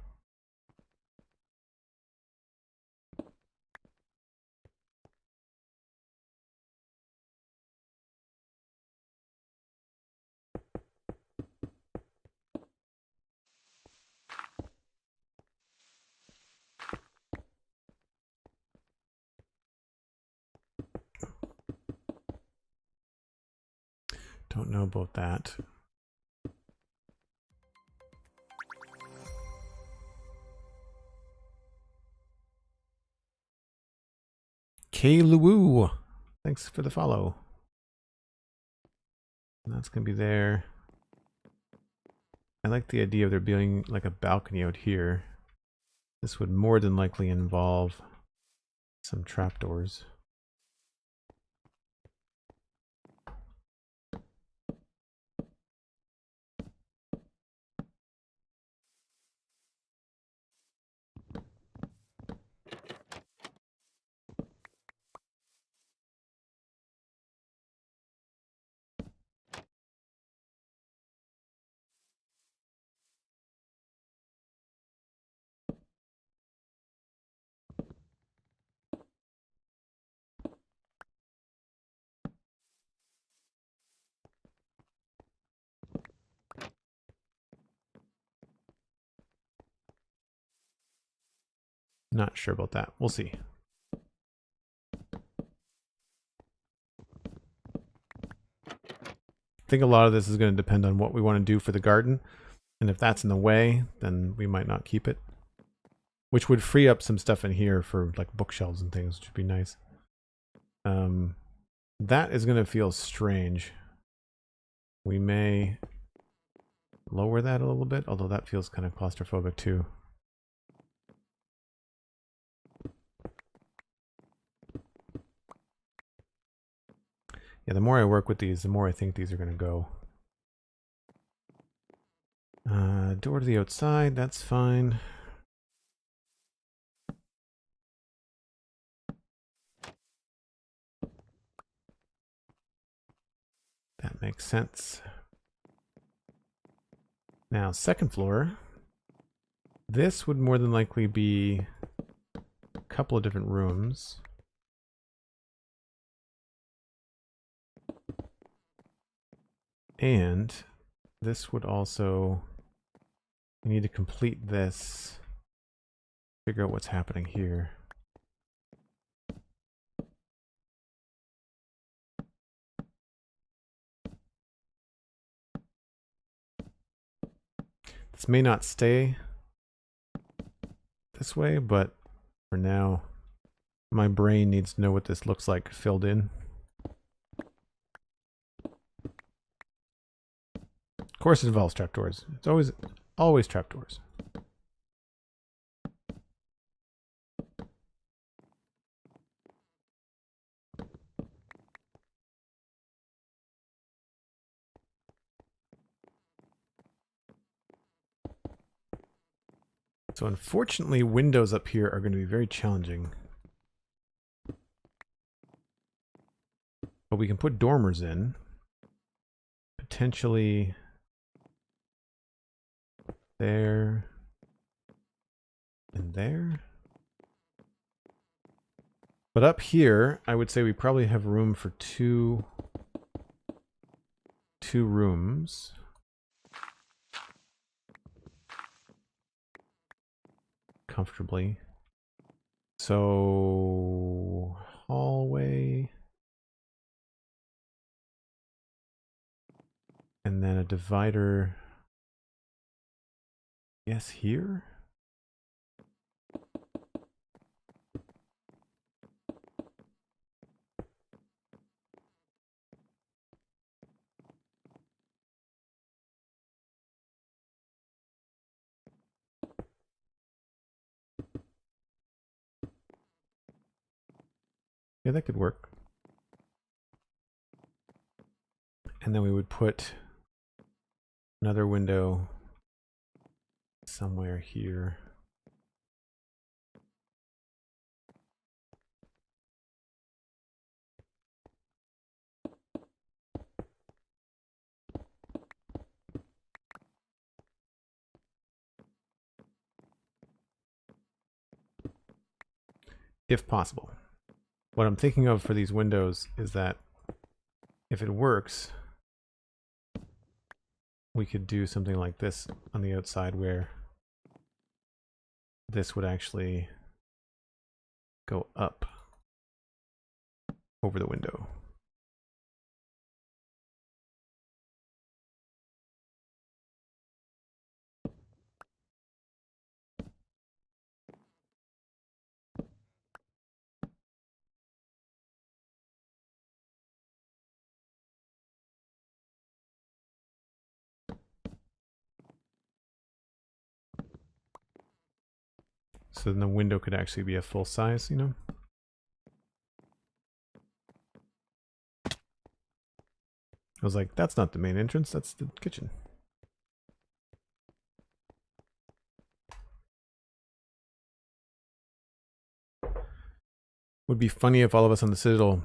Don't know about that. K Luwu, thanks for the follow. And that's gonna be there. I like the idea of there being like a balcony out here. This would more than likely involve some trapdoors. Not sure about that. We'll see. I think a lot of this is going to depend on what we want to do for the garden. And if that's in the way, then we might not keep it. Which would free up some stuff in here for like bookshelves and things, which would be nice. That is going to feel strange. We may lower that a little bit, although that feels kind of claustrophobic too. Yeah, the more I work with these, the more I think these are going to go. Door to the outside, that's fine. That makes sense. Now, second floor. This would more than likely be a couple of different rooms. And this would also, we need to complete this, figure out what's happening here. This may not stay this way, but for now, my brain needs to know what this looks like filled in. Of course it involves trapdoors. It's always trapdoors. So unfortunately, windows up here are going to be very challenging. But we can put dormers in. Potentially there and there. But up here, I would say we probably have room for two rooms. Comfortably. So hallway. And then a divider. Yes, here? Yeah, that could work. And then we would put another window somewhere here. if possible. What I'm thinking of for these windows is that if it works, we could do something like this on the outside where this would actually go up over the window. So then the window could actually be a full size, you know? I was like, that's not the main entrance, that's the kitchen. Would be funny if all of us on the Citadel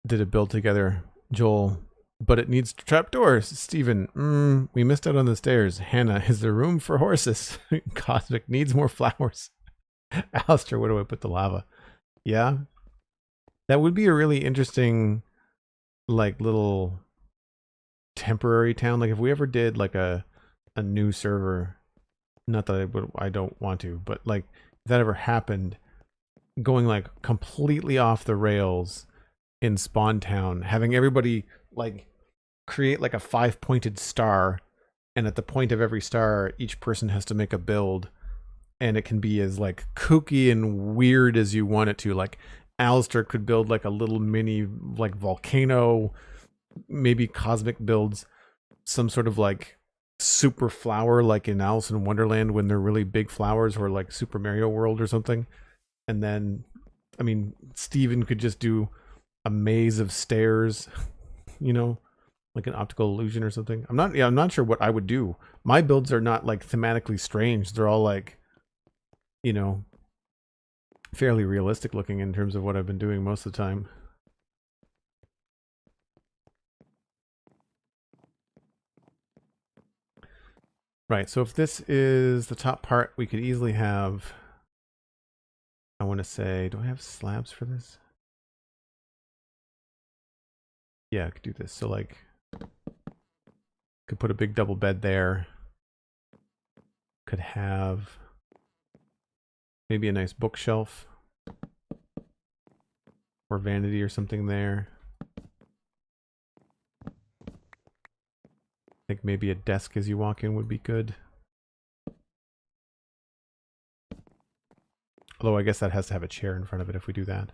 did a build together, Joel, but it needs trapdoors. Steven, we missed out on the stairs. Hannah, is there room for horses? Cosmic needs more flowers. Alistair, where do I put the lava? Yeah. That would be a really interesting, like, little temporary town. Like, if we ever did, like, a new server, not that I don't want to, but, like, if that ever happened, going, like, completely off the rails in Spawn Town, having everybody, like, create, like, a 5-pointed star, and at the point of every star, each person has to make a build, and it can be as, like, kooky and weird as you want it to. Like, Alistair could build, like, a little mini, like, volcano. Maybe Cosmic builds some sort of, like, super flower, like in Alice in Wonderland when they're really big flowers, or like Super Mario World or something. And then, I mean, Steven could just do a maze of stairs, you know, like an optical illusion or something. I'm not sure what I would do. My builds are not, like, thematically strange. They're all, like, you know, fairly realistic looking in terms of what I've been doing most of the time. Right, so if this is the top part, we could easily have, I want to say, do I have slabs for this? Yeah, I could do this. So, like, could put a big double bed there. Could have maybe a nice bookshelf or vanity or something there. I think maybe a desk as you walk in would be good. Although I guess that has to have a chair in front of it if we do that.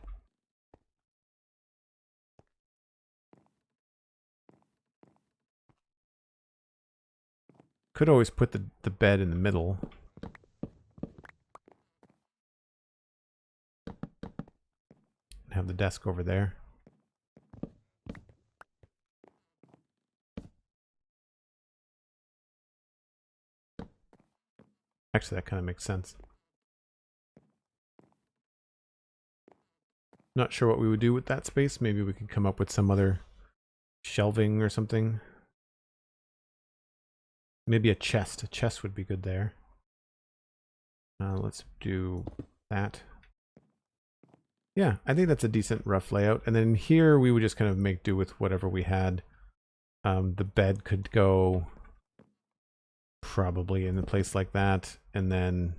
Could always put the bed in the middle. And have the desk over there. Actually, that kind of makes sense. Not sure what we would do with that space. Maybe we could come up with some other shelving or something. Maybe a chest. A chest would be good there. Let's do that. Yeah, I think that's a decent rough layout. And then here we would just kind of make do with whatever we had. The bed could go probably in a place like that. And then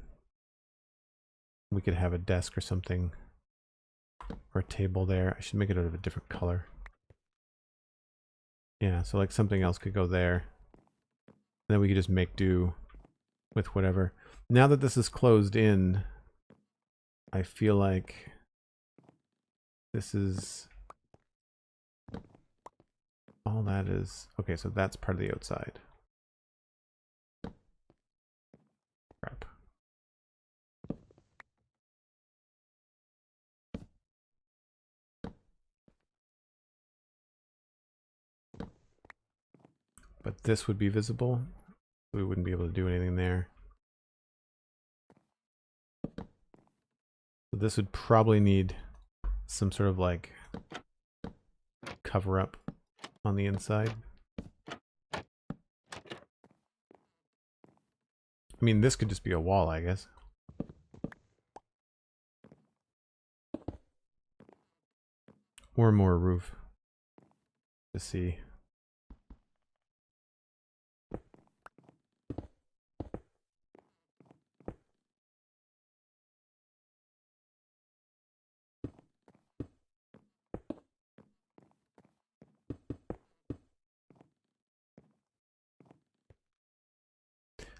we could have a desk or something. Or a table there. I should make it out of a different color. Yeah, so like something else could go there. And then we could just make do with whatever. Now that this is closed in, I feel like this is all that is. Okay, so that's part of the outside. Crap. But this would be visible. We wouldn't be able to do anything there. So this would probably need some sort of, like, cover up on the inside. I mean, this could just be a wall, I guess. or more roof to see.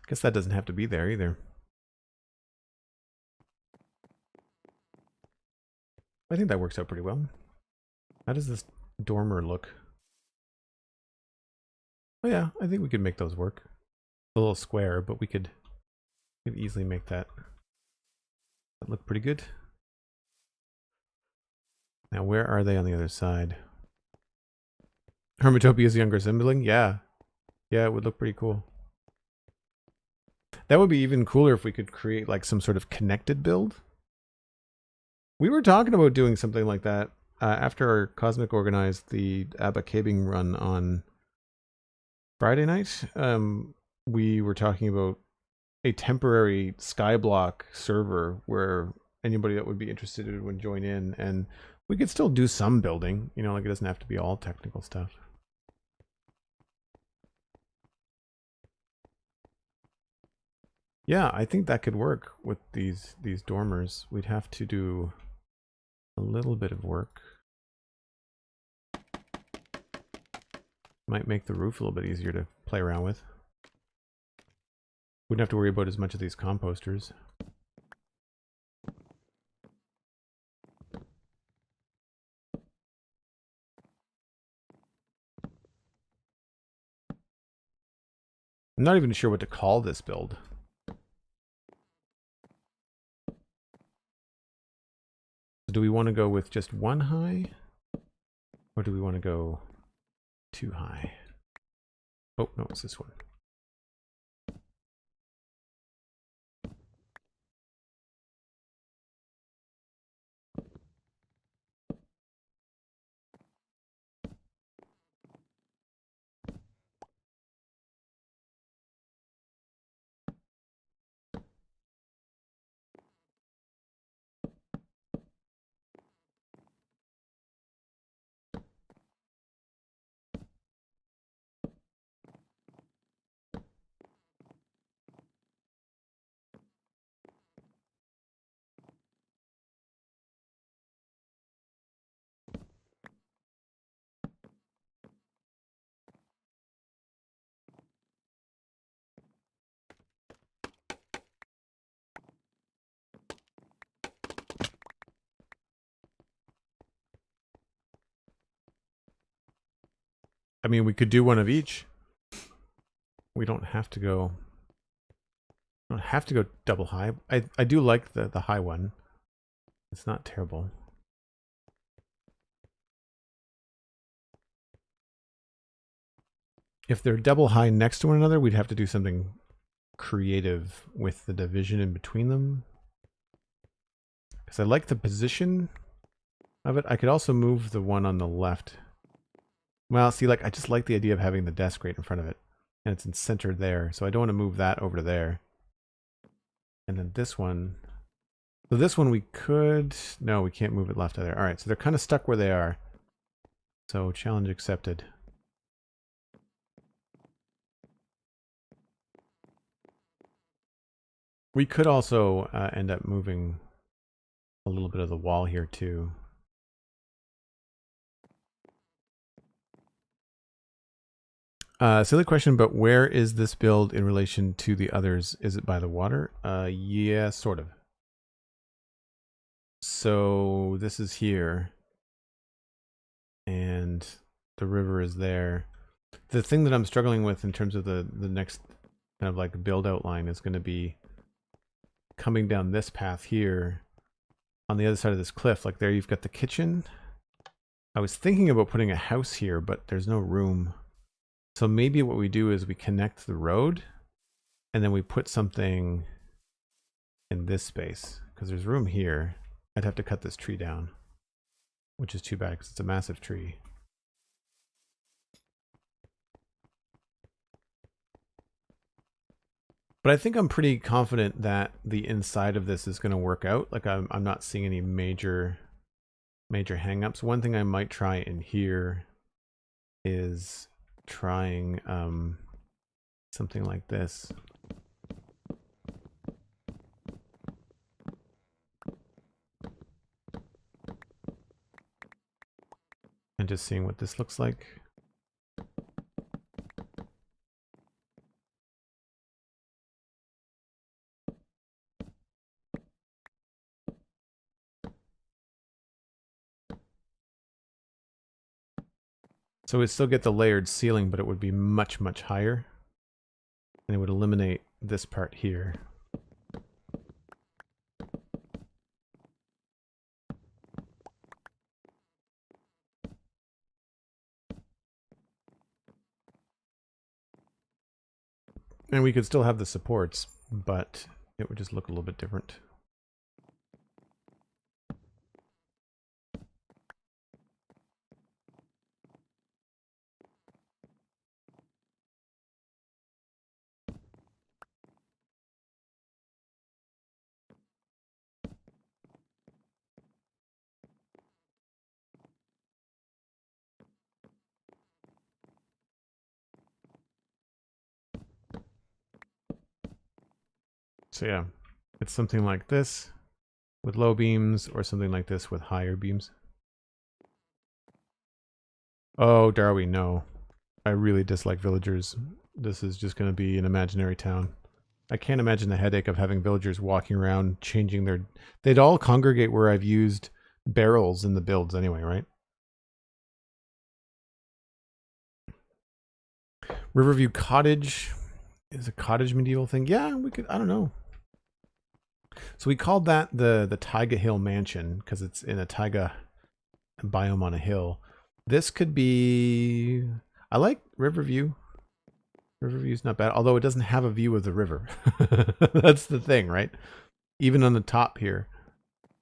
Guess that doesn't have to be there either. I think that works out pretty well. How does this dormer look? Oh yeah, I think we could make those work. A little square, but we could easily make that look pretty good. Now where are they on the other side? Hermitopia's younger sibling? Yeah. Yeah, it would look pretty cool. That would be even cooler if we could create like some sort of connected build. We were talking about doing something like that after our Cosmic organized the Abba Cabing run on Friday night. We were talking about a temporary Skyblock server where anybody that would be interested would join in, and we could still do some building, you know, like it doesn't have to be all technical stuff. Yeah, I think that could work with these dormers. We'd have to do a little bit of work. Might make the roof a little bit easier to play around with. Wouldn't have to worry about as much of these composters. I'm not even sure what to call this build. Do we want to go with just one high? Or do we want to go too high? Oh, no, it's this one. I mean, we could do one of each. We don't have to go. Don't have to go double high. I do like the high one. It's not terrible. If they're double high next to one another, we'd have to do something creative with the division in between them. Because I like the position of it. I could also move the one on the left. Well, see, like I just like the idea of having the desk right in front of it. And it's centered there. So I don't want to move that over to there. And then this one. So this one we could... No, we can't move it left either. Alright, so they're kind of stuck where they are. So challenge accepted. We could also end up moving a little bit of the wall here too. Silly question, but where is this build in relation to the others? Is it by the water? Yeah, sort of. So this is here. And the river is there. The thing that I'm struggling with in terms of the next kind of like build outline is going to be coming down this path here on the other side of this cliff. Like there you've got the kitchen. I was thinking about putting a house here, but there's no room. So maybe what we do is we connect the road and then we put something in this space because there's room here. I'd have to cut this tree down, which is too bad because it's a massive tree. But I think I'm pretty confident that the inside of this is going to work out. Like I'm not seeing any major major hangups. One thing I might try in here is trying something like this. And just seeing what this looks like. So we'd still get the layered ceiling, but it would be much, much higher. And it would eliminate this part here. And we could still have the supports, but it would just look a little bit different. So yeah, it's something like this with low beams or something like this with higher beams. Oh, Darby, no. I really dislike villagers. This is just going to be an imaginary town. I can't imagine the headache of having villagers walking around changing their... They'd all congregate where I've used barrels in the builds anyway, right? Riverview Cottage is a cottage medieval thing. Yeah, we could... I don't know. So we called that the Taiga Hill Mansion because it's in a taiga biome on a hill. This could be... I like Riverview. Riverview's not bad, although it doesn't have a view of the river. That's the thing, right? Even on the top here.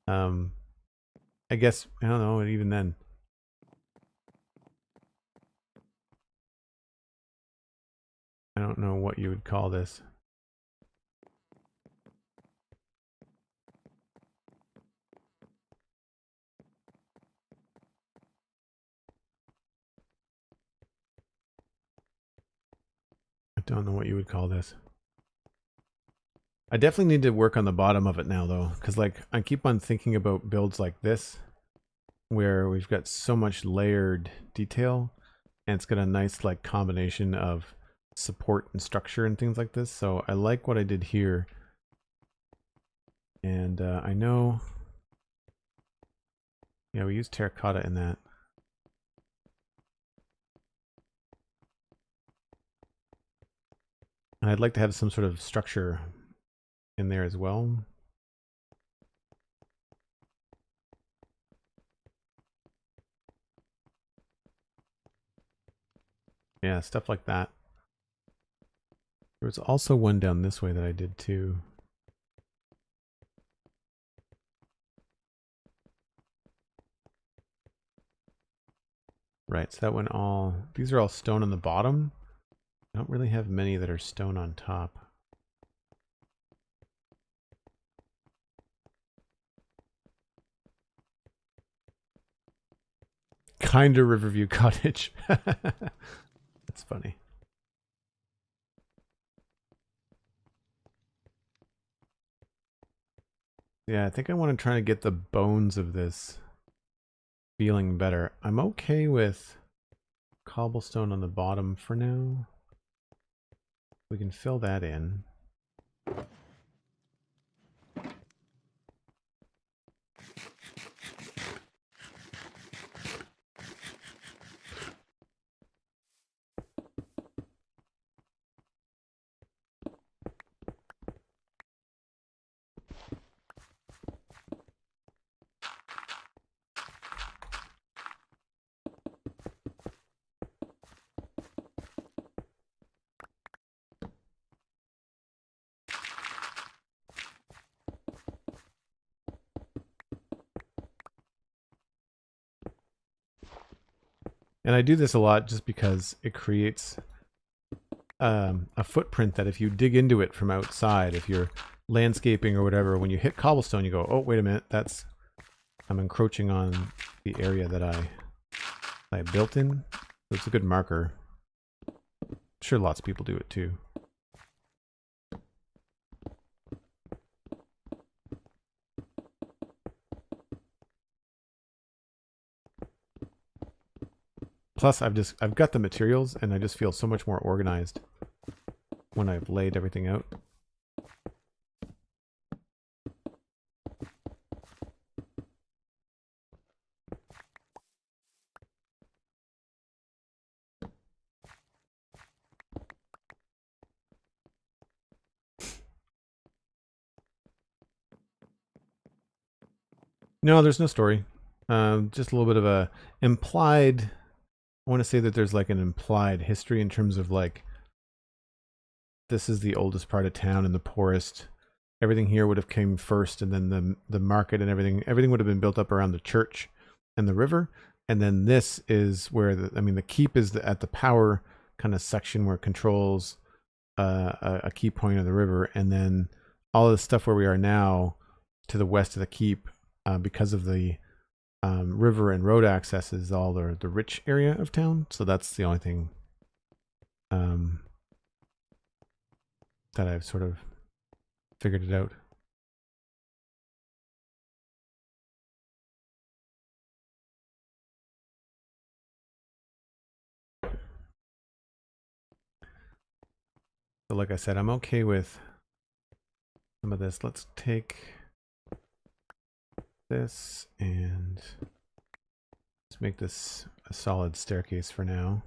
I guess, I don't know, even then. I don't know what you would call this. I don't know what you would call this. I definitely need to work on the bottom of it now, though, because like I keep on thinking about builds like this, where we've got so much layered detail, and it's got a nice like combination of support and structure and things like this. So I like what I did here, and I know, yeah, we used terracotta in that. And I'd like to have some sort of structure in there as well. Yeah, stuff like that. There was also one down this way that I did too. Right, so that one all... These are all stone on the bottom. I don't really have many that are stone on top. Kinda Riverview Cottage. That's funny. Yeah, I think I want to try to get the bones of this feeling better. I'm okay with cobblestone on the bottom for now. We can fill that in. And I do this a lot just because it creates a footprint that if you dig into it from outside, if you're landscaping or whatever, when you hit cobblestone, you go, oh, wait a minute, I'm encroaching on the area that I built in. So it's a good marker. I'm sure lots of people do it too. Plus, I've got the materials, and I just feel so much more organized when I've laid everything out. No, there's no story. Just a little bit of a implied. I want to say that there's like an implied history in terms of like, this is the oldest part of town and the poorest. Everything here would have came first, and then the market and everything would have been built up around the church and the river. And then this is where the keep is at the power kind of section where it controls a key point of the river, and then all of the stuff where we are now to the west of the keep, because of the river and road access, is all the rich area of town. So that's the only thing that I've sort of figured it out. So like I said, I'm okay with some of this. Let's take this and let's make this a solid staircase for now.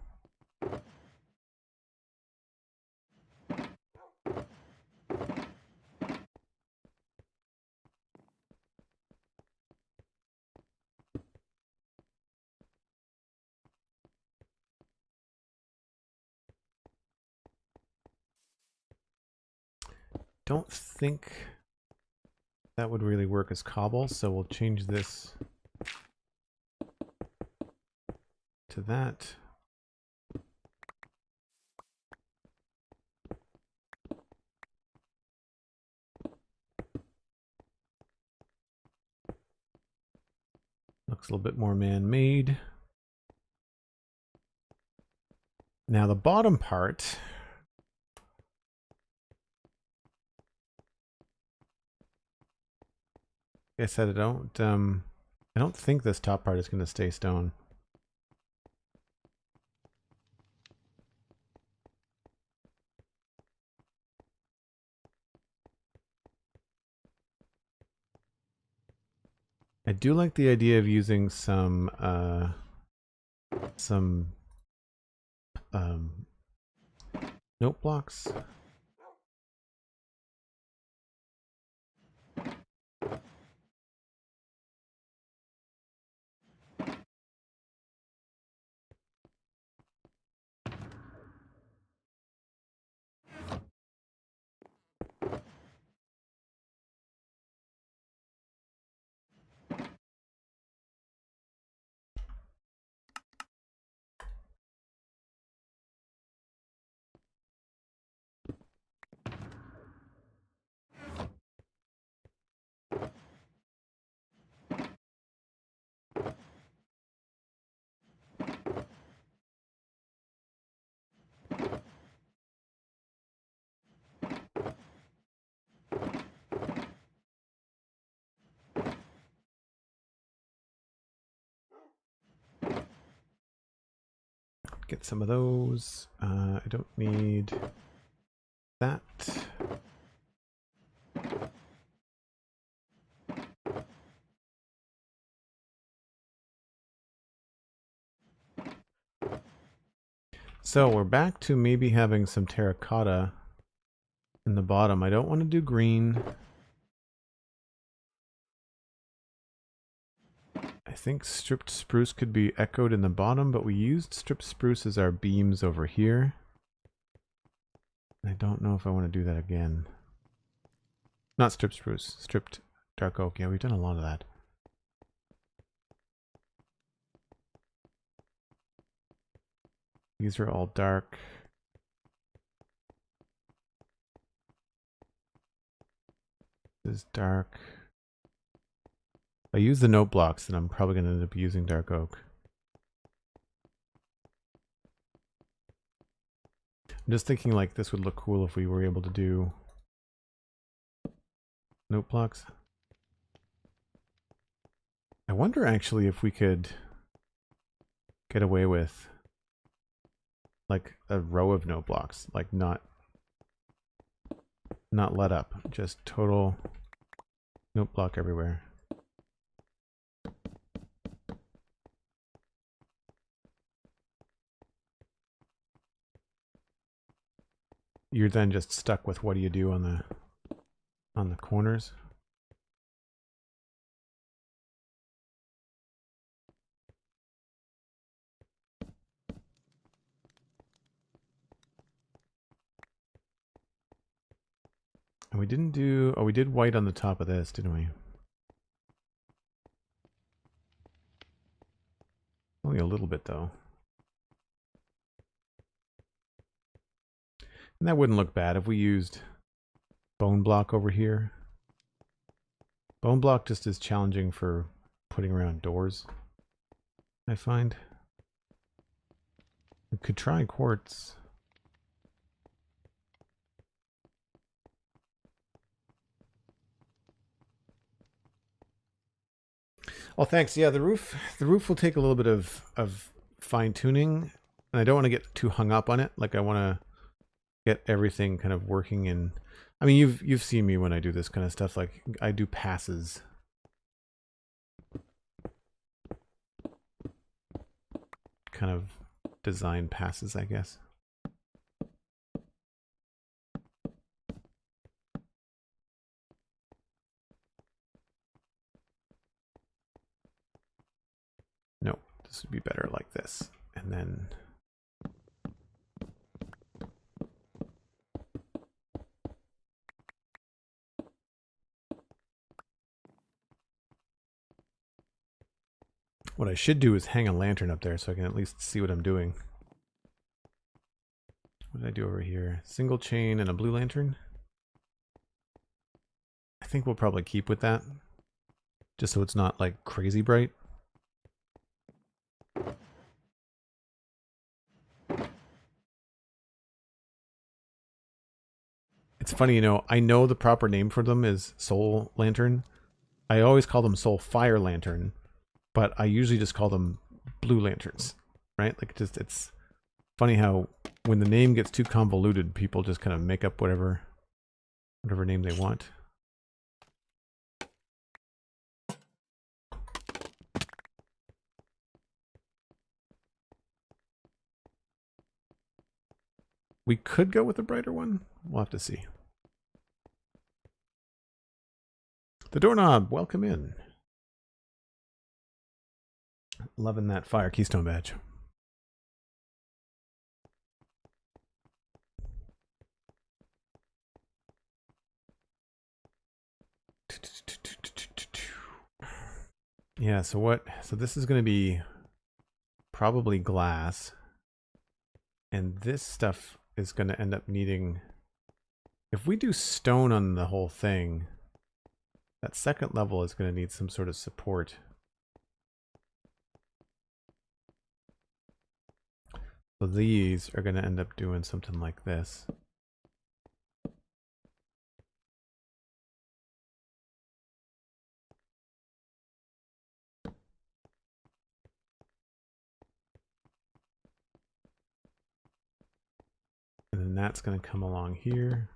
Don't think that would really work as cobble, so we'll change this to that. Looks a little bit more man-made. Now the bottom part, like I said, I don't think this top part is going to stay stone. I do like the idea of using some note blocks. Get some of those. I don't need that. So we're back to maybe having some terracotta in the bottom. I don't want to do green. I think stripped spruce could be echoed in the bottom, but we used stripped spruce as our beams over here. I don't know if I want to do that again. Not stripped spruce, stripped dark oak. Yeah, we've done a lot of that. These are all dark. This is dark. I use the note blocks, then I'm probably going to end up using dark oak. I'm just thinking like this would look cool if we were able to do note blocks. I wonder actually if we could get away with like a row of note blocks, like not let up, just total note block everywhere. You're then just stuck with what do you do on the corners. And we didn't do, oh, we did white on the top of this, didn't we? Only a little bit though. And that wouldn't look bad if we used bone block over here. Bone block just is challenging for putting around doors, I find. We could try quartz. Oh, thanks. Yeah, the roof will take a little bit of fine tuning, and I don't want to get too hung up on it. Like I want to get everything kind of working in. I mean, you've seen me when I do this kind of stuff. Like I do passes. Kind of design passes, I guess. No, this would be better like this. And then what I should do is hang a lantern up there so I can at least see what I'm doing. What did I do over here? Single chain and a blue lantern. I think we'll probably keep with that, just so it's not like crazy bright. It's funny, you know, I know the proper name for them is soul lantern. I always call them soul fire lantern, but I usually just call them blue lanterns, right? Like just, it's funny how when the name gets too convoluted, people just kind of make up whatever name they want. We could go with a brighter one. We'll have to see. The doorknob, welcome in. Loving that fire keystone badge. Yeah, so this is going to be probably glass. And this stuff is going to end up needing, if we do stone on the whole thing, that second level is going to need some sort of support. So these are going to end up doing something like this. And then that's going to come along here.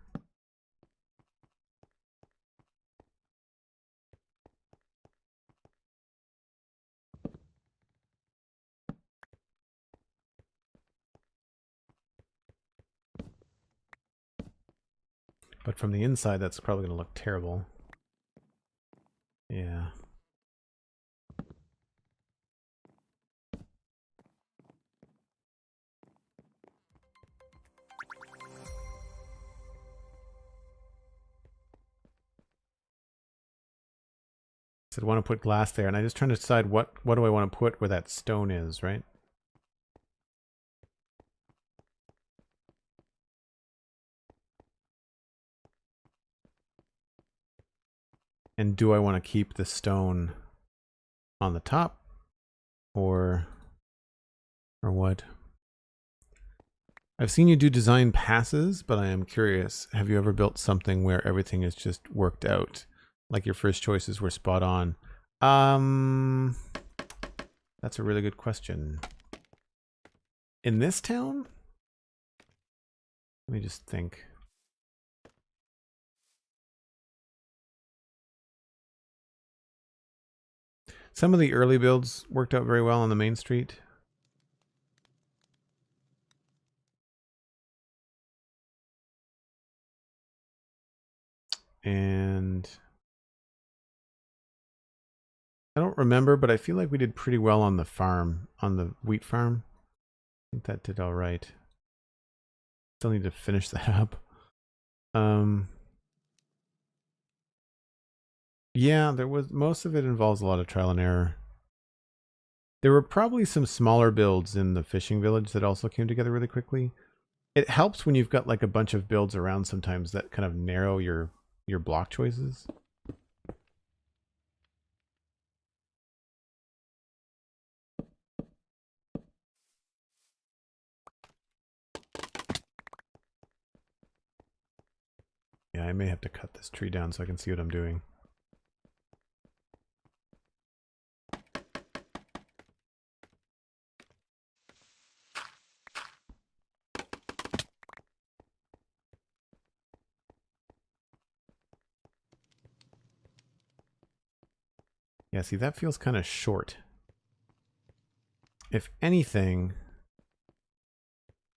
But from the inside, that's probably going to look terrible. Yeah. So I want to put glass there, and I'm just trying to decide what do I want to put where that stone is, right? And do I want to keep the stone on the top, or what? I've seen you do design passes, but I am curious, have you ever built something where everything is just worked out? Like your first choices were spot on? That's a really good question. In this town? Let me just think. Some of the early builds worked out very well on the main street. And I don't remember, but I feel like we did pretty well on the farm, on the wheat farm. I think that did all right. Still need to finish that up. Yeah, there was, most of it involves a lot of trial and error. There were probably some smaller builds in the fishing village that also came together really quickly. It helps when you've got like a bunch of builds around sometimes that kind of narrow your block choices. Yeah, I may have to cut this tree down so I can see what I'm doing. Yeah, see, that feels kind of short. If anything,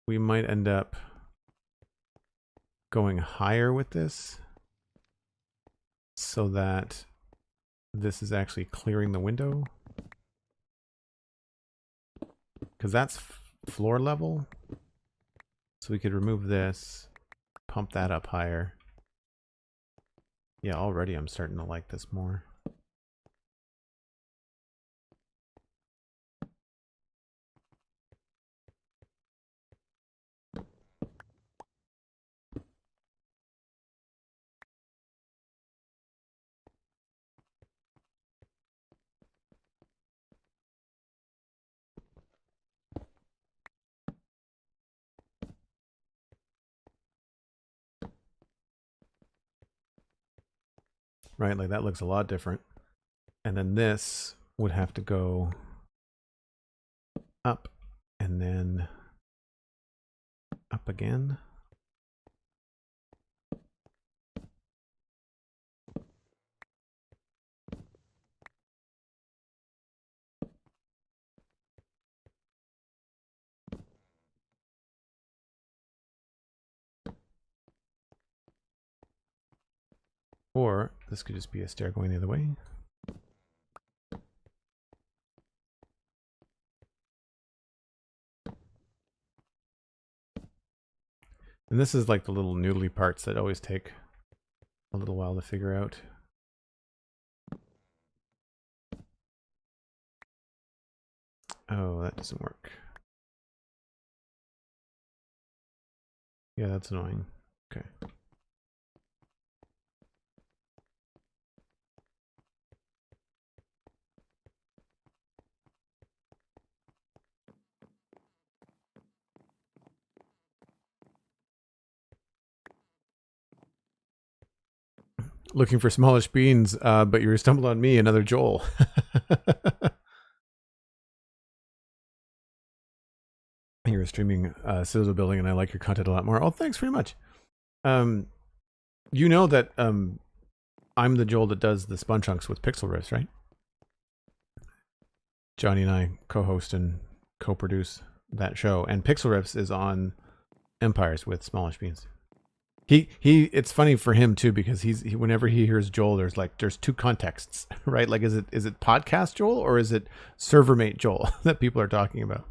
we might end up going higher with this so that this is actually clearing the window. Because that's floor level. So we could remove this, pump that up higher. Yeah, already I'm starting to like this more. Right, like that looks a lot different. And then this would have to go up and then up again. Or this could just be a stair going the other way. And this is like the little noodly parts that always take a little while to figure out. Oh, that doesn't work. Yeah, that's annoying. Okay. Looking for smallish beans, but you stumbled on me, another Joel. You're streaming Citadel building, and I like your content a lot more. Oh, thanks very much. You know that I'm the Joel that does the Spun Chunks with Pixel Riffs, right? Johnny and I co-host and co-produce that show, and Pixel Riffs is on Empires with Smallish Beans. It's funny for him too, because whenever he hears Joel, there's two contexts, right? Like, is it podcast Joel or is it servermate Joel that people are talking about?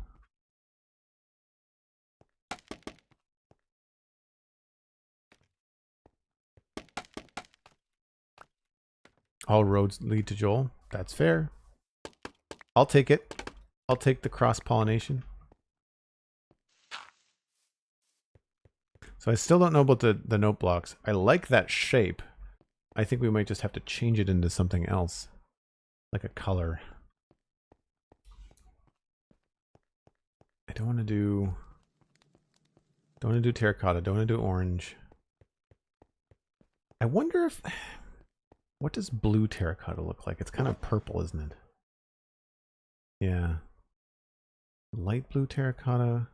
All roads lead to Joel. That's fair. I'll take it. I'll take the cross-pollination. So I still don't know about the note blocks. I like that shape. I think we might just have to change it into something else, like a color. I don't want to do terracotta, don't want to do orange. I wonder if, what does blue terracotta look like? It's kind of purple, isn't it? Yeah. Light blue terracotta,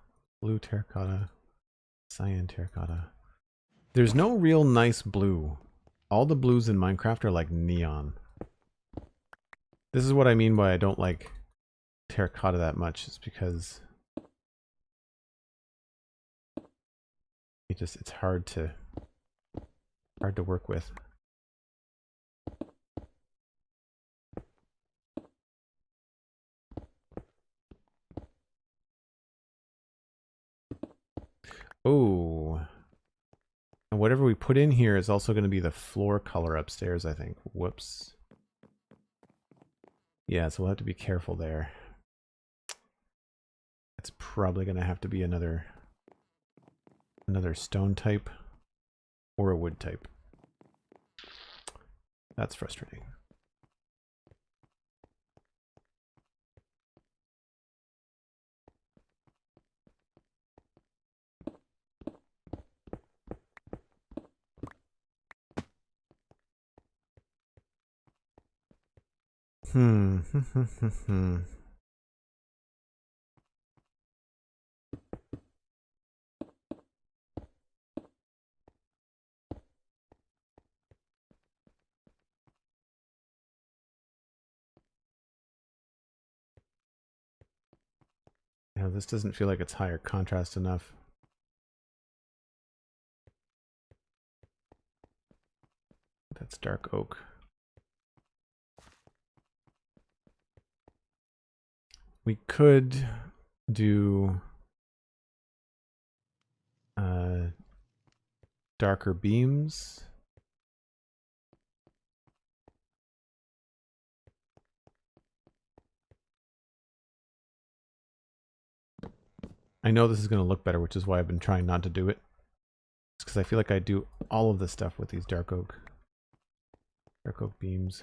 cyan terracotta. There's no real nice blue. All the blues in Minecraft are like neon. This is what I mean by I don't like terracotta that much. It's because it's hard to work with. Oh. And whatever we put in here is also going to be the floor color upstairs, I think. Whoops. Yeah, so we'll have to be careful there. It's probably going to have to be another stone type or a wood type. That's frustrating. Yeah, this doesn't feel like it's higher contrast enough. That's dark oak. We could do darker beams. I know this is going to look better, which is why I've been trying not to do it. It's because I feel like I do all of this stuff with these dark oak beams.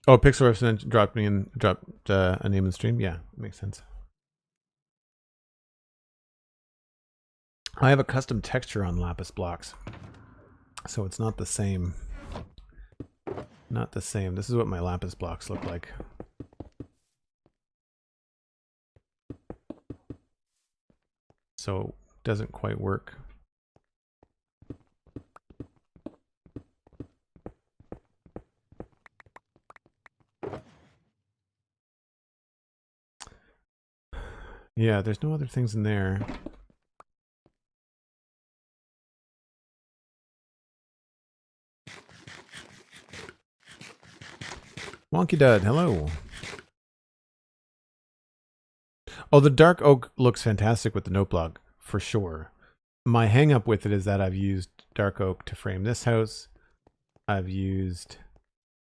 Oh, Pixel Represent dropped a name in the stream. Yeah, makes sense. I have a custom texture on lapis blocks, so it's not the same. Not the same. This is what my lapis blocks look like. So it doesn't quite work. Yeah, there's no other things in there. Wonky Dud, hello. Oh, the dark oak looks fantastic with the note block, for sure. My hang up with it is that I've used dark oak to frame this house. I've used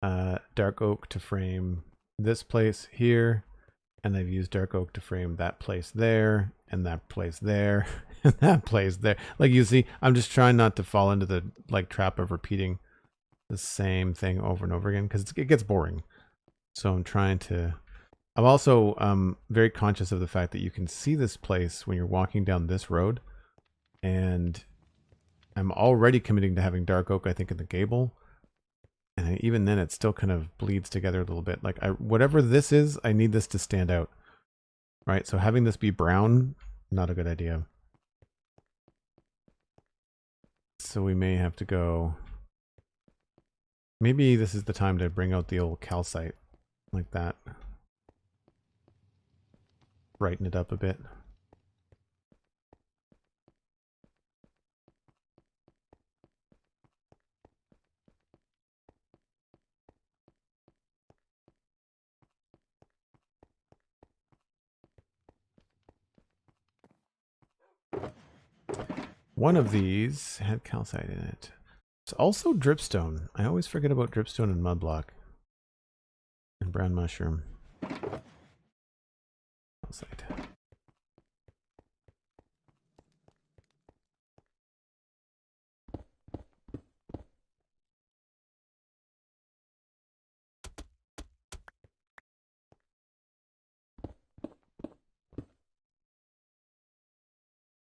dark oak to frame this place here. And I've used dark oak to frame that place there, and that place there, and that place there. Like you see, I'm just trying not to fall into the trap of repeating the same thing over and over again, because it gets boring. So I'm trying to... I'm also very conscious of the fact that you can see this place when you're walking down this road. And I'm already committing to having dark oak, I think, in the gable. And even then, it still kind of bleeds together a little bit. Like, whatever this is, I need this to stand out. Right? So having this be brown, not a good idea. So we may have to go... Maybe this is the time to bring out the old calcite. Like that. Brighten it up a bit. One of these had calcite in it. It's also dripstone. I always forget about dripstone and mud block. And brown mushroom. Calcite.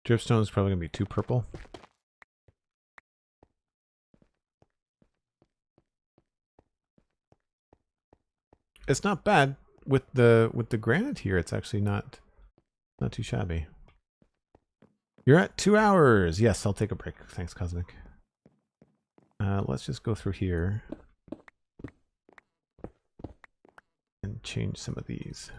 Dripstone is probably going to be too purple. It's not bad with the granite here. It's actually not too shabby. You're at 2 hours. Yes, I'll take a break. Thanks, Cosmic. Let's just go through here and change some of these.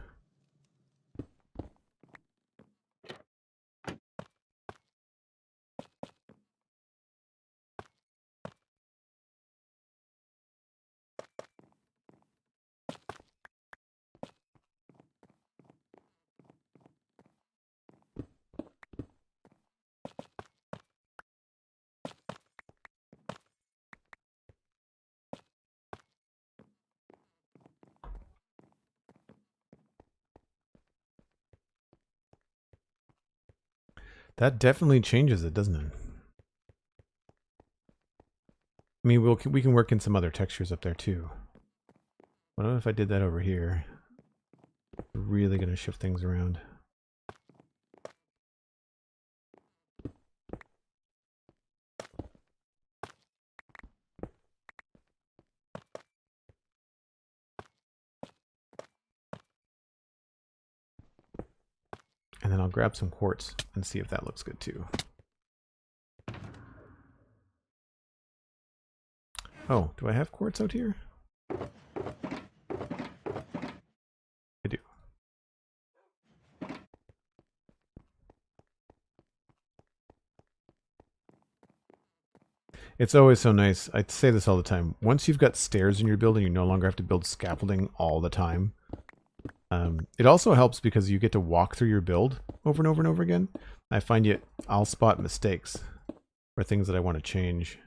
That definitely changes it, doesn't it? I mean, we can work in some other textures up there too. What if I did that over here? Really going to shift things around. And then I'll grab some quartz and see if that looks good too. Oh, do I have quartz out here? I do. It's always so nice. I say this all the time. Once you've got stairs in your building, you no longer have to build scaffolding all the time. It also helps because you get to walk through your build over and over and over again. I find I'll spot mistakes or things that I want to change.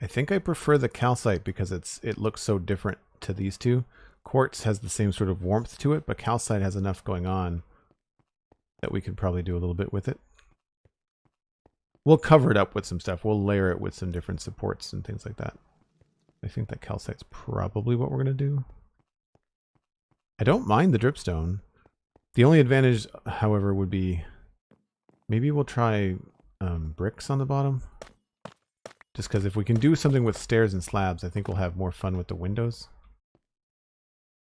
I think I prefer the calcite because it looks so different to these two. Quartz has the same sort of warmth to it, but calcite has enough going on that we could probably do a little bit with it. We'll cover it up with some stuff. We'll layer it with some different supports and things like that. I think that calcite's probably what we're going to do. I don't mind the dripstone. The only advantage, however, would be maybe we'll try bricks on the bottom. Just because if we can do something with stairs and slabs, I think we'll have more fun with the windows.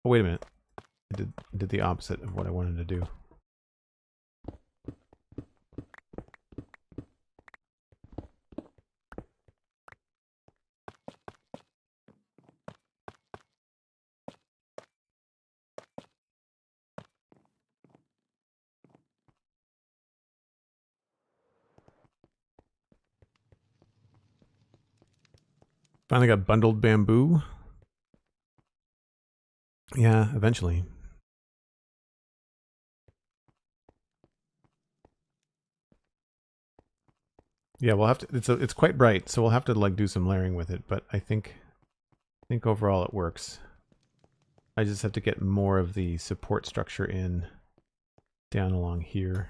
Oh, wait a minute. I did the opposite of what I wanted to do. Finally got bundled bamboo. Yeah, eventually. Yeah, we'll have to. It's quite bright, so we'll have to like do some layering with it. But I think overall it works. I just have to get more of the support structure in down along here.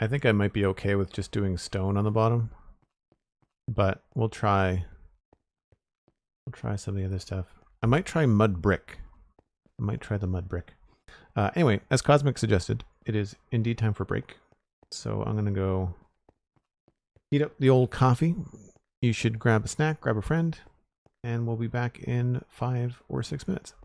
I think I might be okay with just doing stone on the bottom, but we'll try some of the other stuff. I might try mud brick. I might try the mud brick. Anyway, as Cosmic suggested, it is indeed time for break. So I'm going to go heat up the old coffee. You should grab a snack, grab a friend, and we'll be back in 5 or 6 minutes.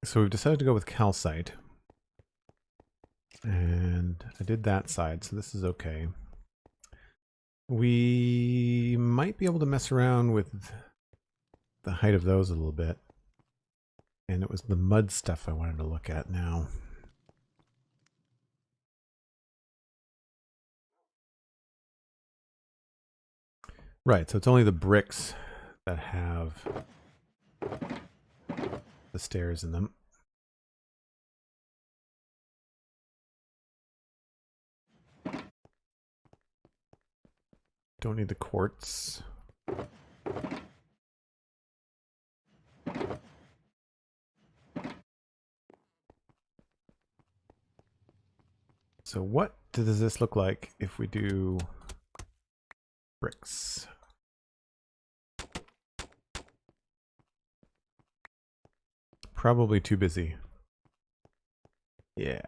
So we've decided to go with calcite. And I did that side, so this is okay. We might be able to mess around with the height of those a little bit. And it was the mud stuff I wanted to look at now. Right, so it's only the bricks that have the stairs in them. Don't need the quartz. So what does this look like if we do bricks? Probably too busy. Yeah.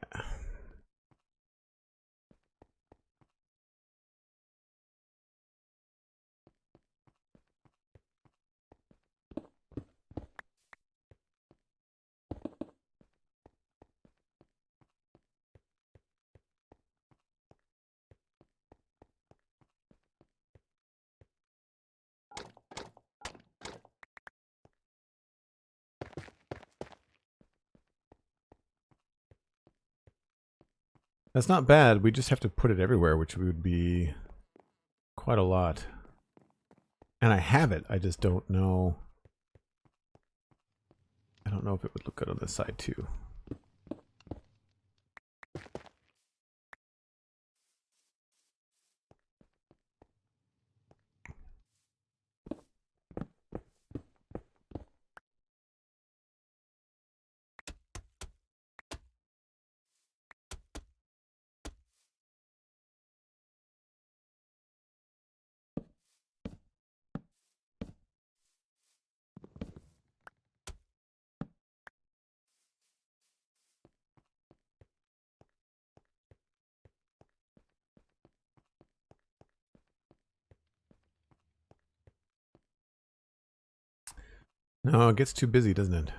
That's not bad. We just have to put it everywhere, which would be quite a lot. And I have it. I just don't know. I don't know if it would look good on this side too. No, it gets too busy, doesn't it?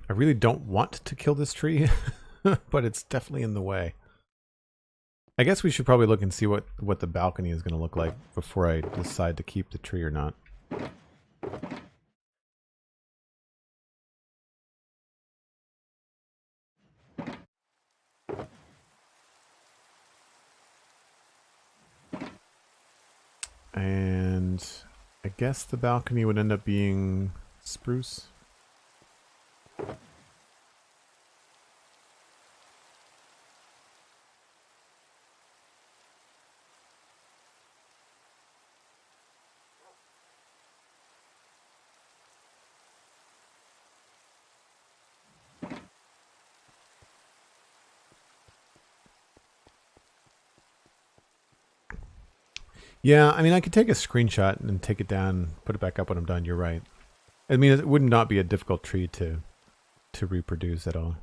I really don't want to kill this tree, but it's definitely in the way. I guess we should probably look and see what the balcony is going to look like before I decide to keep the tree or not. And I guess the balcony would end up being spruce. Yeah, I mean, I could take a screenshot and take it down, put it back up when I'm done. You're right. I mean, it would not be a difficult tree to reproduce at all.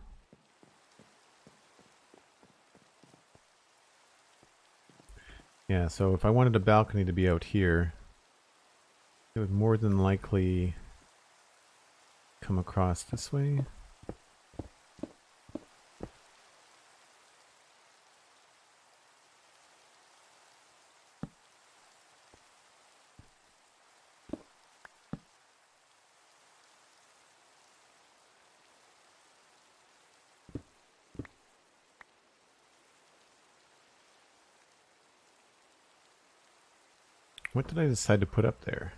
Yeah, so if I wanted a balcony to be out here, it would more than likely come across this way. What did I decide to put up there?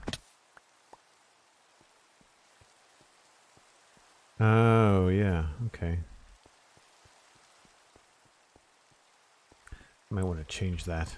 Oh, yeah, okay. Might want to change that.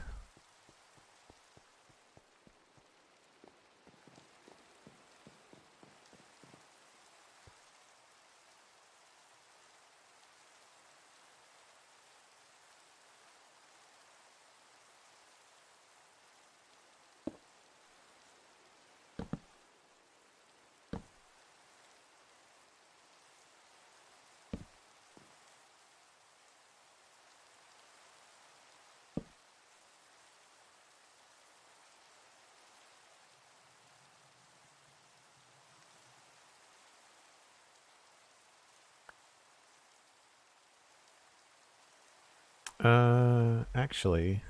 Actually,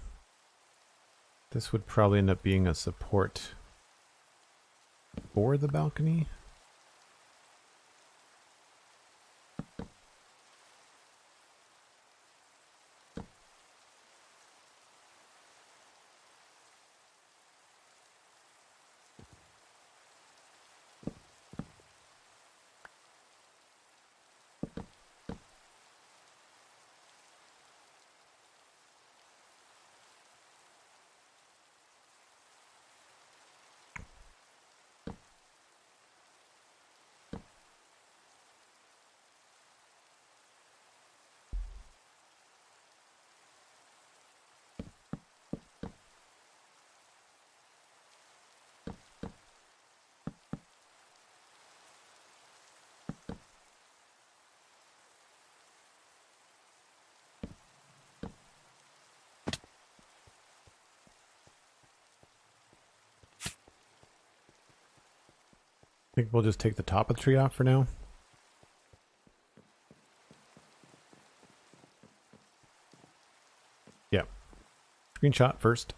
this would probably end up being a support for the balcony. I think we'll just take the top of the tree off for now. Yeah. Screenshot first.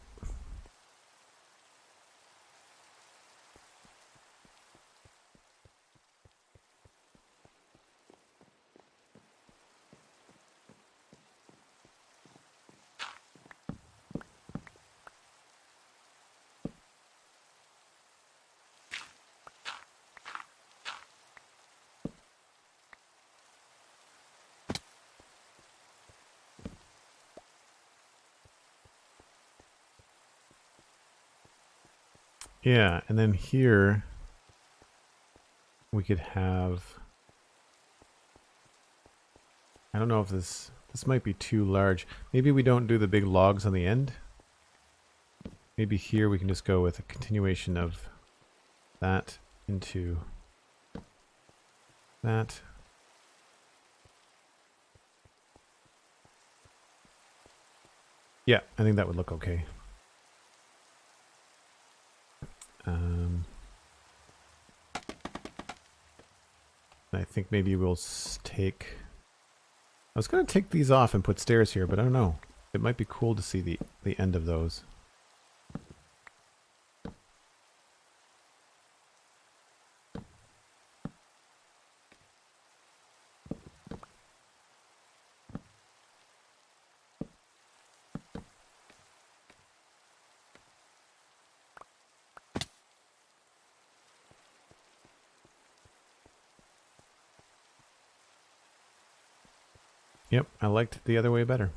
Yeah, and then here we could have, I don't know if this might be too large. Maybe we don't do the big logs on the end. Maybe here we can just go with a continuation of that into that. Yeah, I think that would look okay. I think maybe we'll take... I was going to take these off and put stairs here, but I don't know. It might be cool to see the end of those. Yep, I liked the other way better.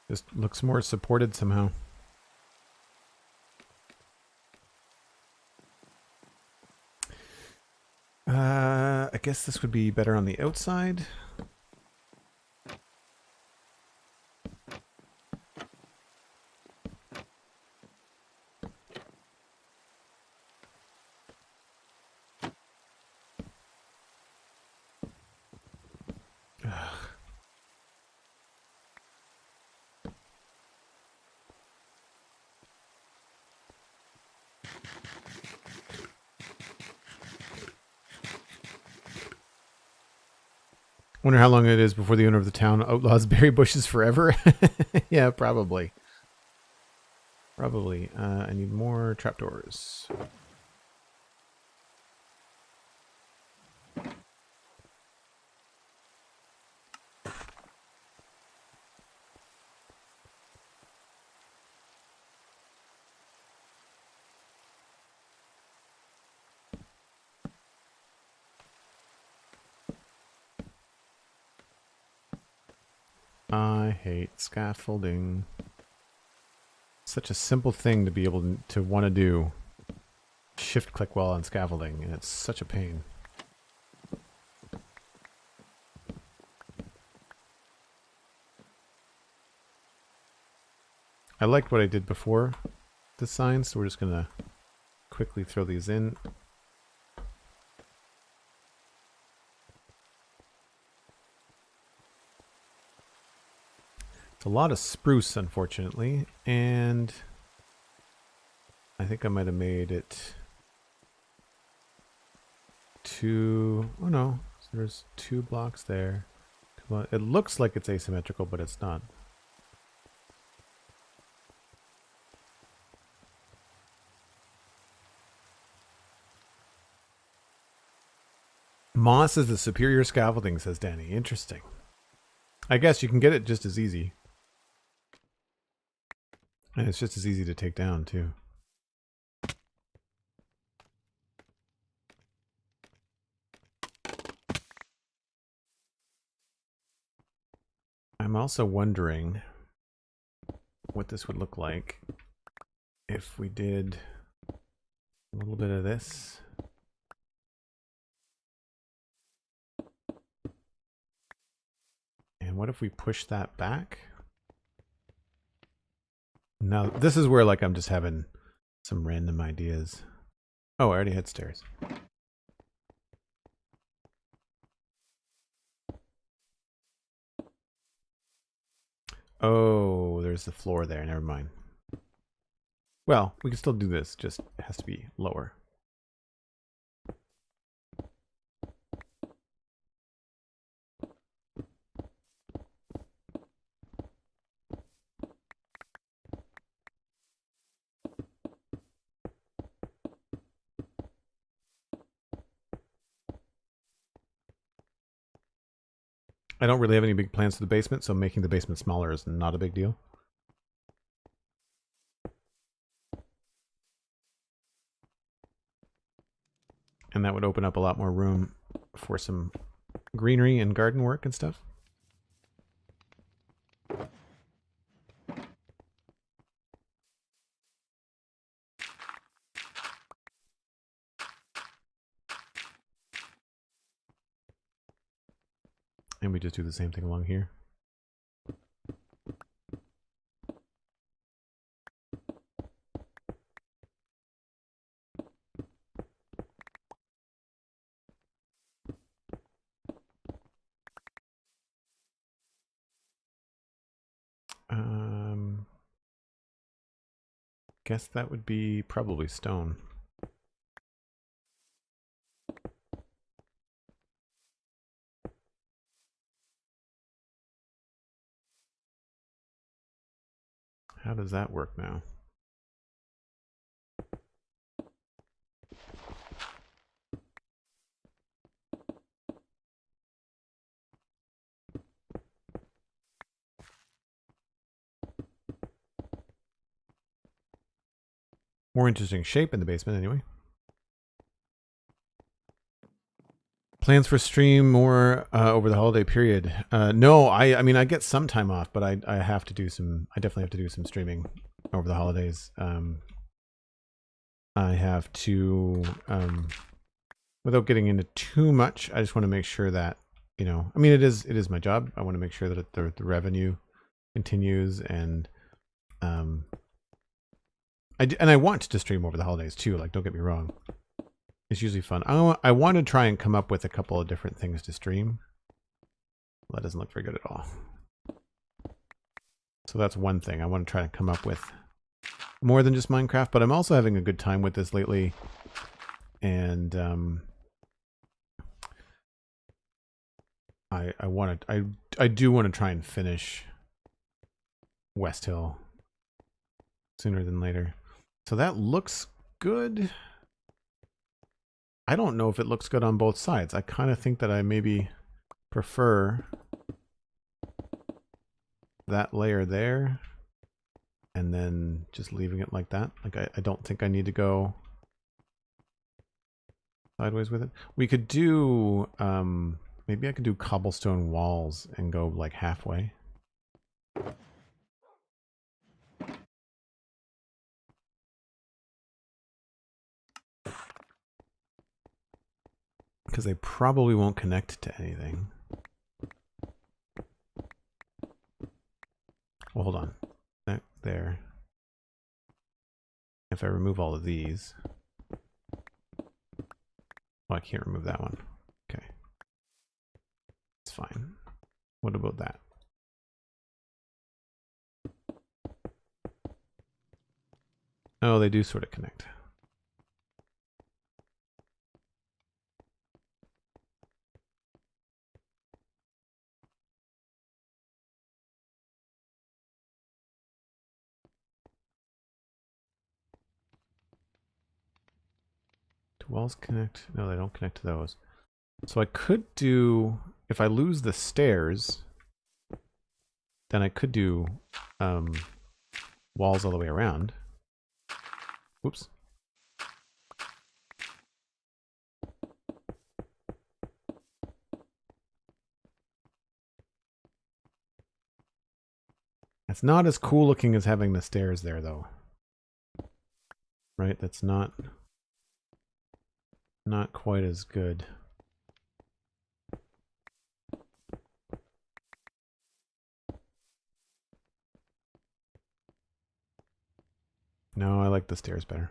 Just looks more supported somehow. I guess this would be better on the outside. Wonder how long it is before the owner of the town outlaws berry bushes forever. Yeah, probably. Probably. I need more trapdoors. I hate scaffolding. Such a simple thing to be able to want to do. Shift click while on scaffolding, and it's such a pain. I liked what I did before the sign, so we're just gonna quickly throw these in. It's a lot of spruce, unfortunately, and I think I might have made it 2. Oh no, so there's 2 blocks there. It looks like it's asymmetrical, but it's not. Moss is the superior scaffolding, says Danny. Interesting. I guess you can get it just as easy. And it's just as easy to take down, too. I'm also wondering what this would look like if we did a little bit of this. And what if we push that back? Now, this is where like I'm just having some random ideas. Oh, I already had stairs. Oh, there's the floor there. Never mind. Well, we can still do this, just it has to be lower. I don't really have any big plans for the basement, so making the basement smaller is not a big deal. And that would open up a lot more room for some greenery and garden work and stuff. And we just do the same thing along here. Guess that would be probably stone. How does that work now? More interesting shape in the basement anyway. Plans for stream more over the holiday period? No, I mean I get some time off, but I have to do some. I definitely have to do some streaming over the holidays. I have to, without getting into too much, I just want to make sure that, you know, I mean it is my job. I want to make sure that the revenue continues, and I want to stream over the holidays too. Like, don't get me wrong. It's usually fun. I want to try and come up with a couple of different things to stream. Well, that doesn't look very good at all. So that's one thing. I want to try to come up with more than just Minecraft, but I'm also having a good time with this lately. And I do want to try and finish West Hill sooner than later. So that looks good. I don't know if it looks good on both sides. I kind of think that I maybe prefer that layer there and then just leaving it like that. Like I don't think I need to go sideways with it. We could do, maybe I could do cobblestone walls and go like halfway. Because they probably won't connect to anything. Well, hold on. There. If I remove all of these. Oh, I can't remove that one. Okay. It's fine. What about that? Oh, they do sort of connect. Do walls connect? No, they don't connect to those. So I could do, if I lose the stairs, then I could do walls all the way around. Whoops. It's not as cool looking as having the stairs there, though. Right? That's not quite as good. No, I like the stairs better.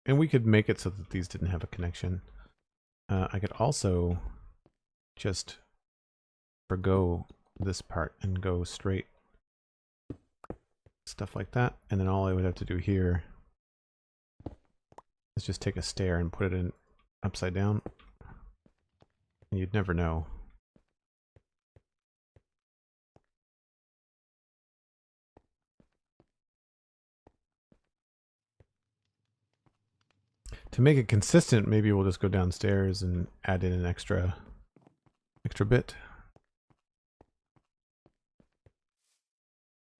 And we could make it so that these didn't have a connection. I could also just forgo this part and go straight. Stuff like that. And then all I would have to do here is just take a stair and put it in upside down. And you'd never know. To make it consistent, maybe we'll just go downstairs and add in an extra bit.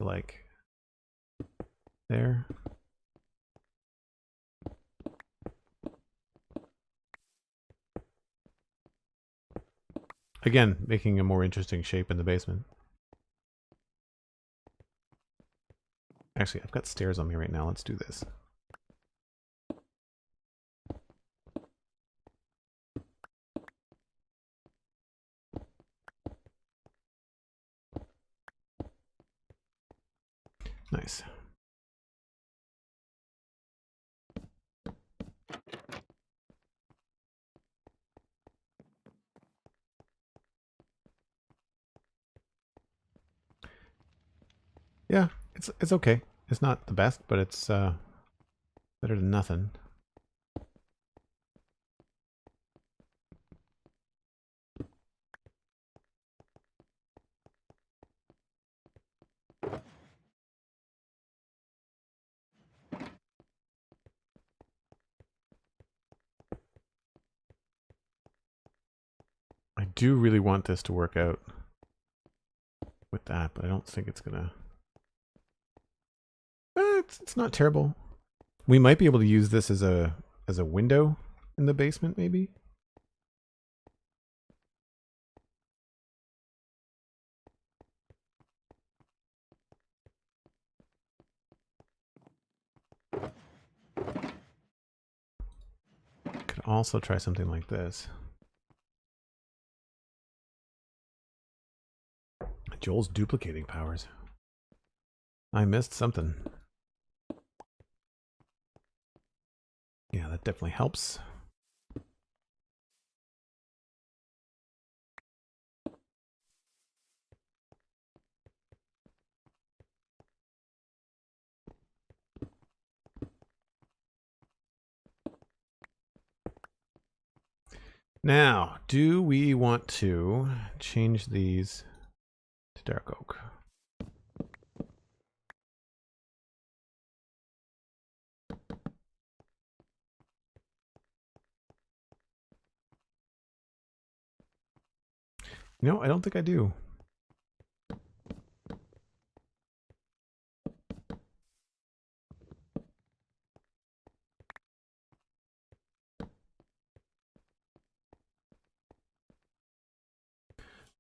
Like there. Again, making a more interesting shape in the basement. Actually, I've got stairs on me right now. Let's do this. Nice. Yeah, it's okay. It's not the best, but it's better than nothing. I do really want this to work out with that, but I don't think it's gonna. It's not terrible. We might be able to use this as a window in the basement, maybe. Could also try something like this. Joel's duplicating powers. I missed something. Yeah, that definitely helps. Now, do we want to change these to dark oak? No, I don't think I do.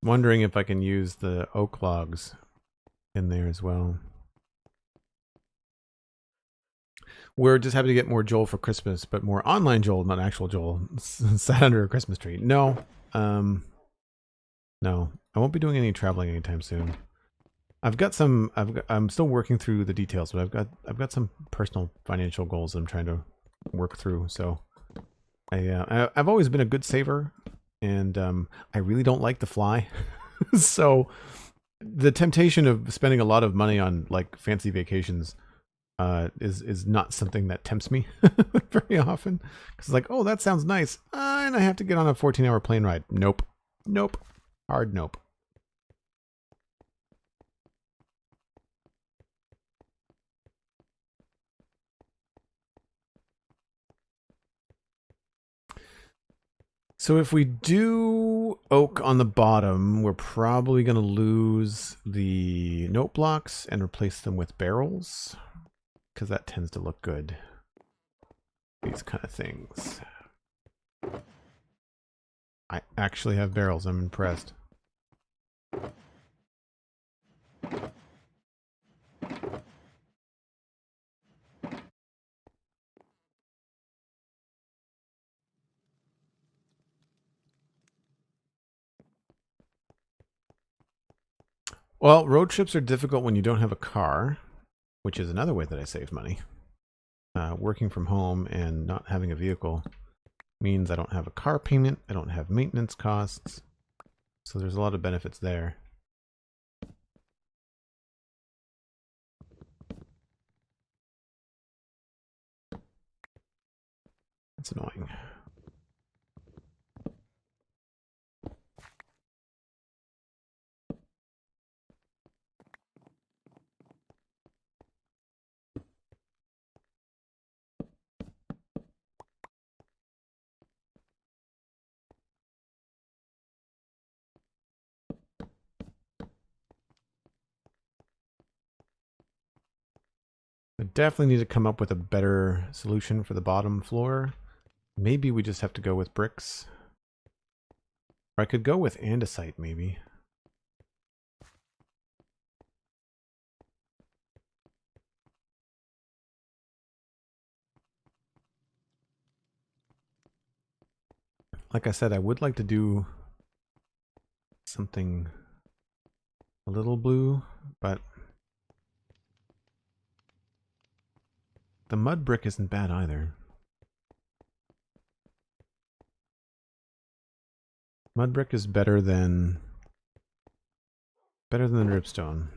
I'm wondering if I can use the oak logs in there as well. We're just happy to get more Joel for Christmas, but more online Joel, not actual Joel, sat under a Christmas tree. No, no, I won't be doing any traveling anytime soon. I'm still working through the details, but I've got some personal financial goals I'm trying to work through. So I've always been a good saver, and I really don't like to fly. So the temptation of spending a lot of money on like fancy vacations is not something that tempts me very often. Because like, oh, that sounds nice, and I have to get on a 14-hour plane ride. Nope, nope, hard nope. So if we do oak on the bottom, we're probably going to lose the note blocks and replace them with barrels, because that tends to look good. These kind of things. I actually have barrels. I'm impressed. Well, road trips are difficult when you don't have a car, which is another way that I save money. Working from home and not having a vehicle means I don't have a car payment, I don't have maintenance costs, so there's a lot of benefits there. That's annoying. I definitely need to come up with a better solution for the bottom floor. Maybe we just have to go with bricks. Or I could go with andesite, maybe. Like I said, I would like to do something a little blue, but the mud brick isn't bad either. Mud brick is better than ripstone.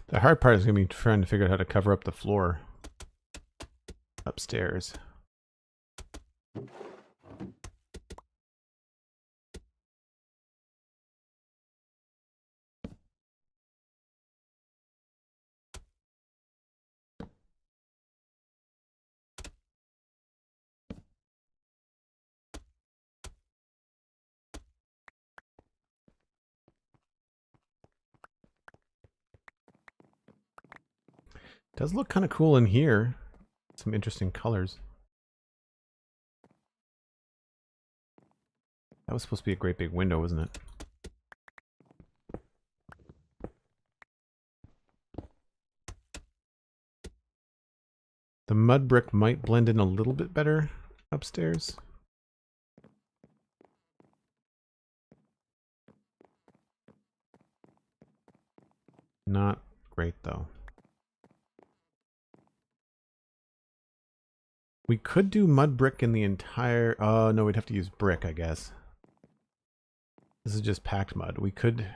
The hard part is going to be trying to figure out how to cover up the floor upstairs. Does look kind of cool in here. Some interesting colors. That was supposed to be a great big window, wasn't it? The mud brick might blend in a little bit better upstairs. Not great though. We could do mud brick in the entire... Oh, no, we'd have to use brick, I guess. This is just packed mud. We could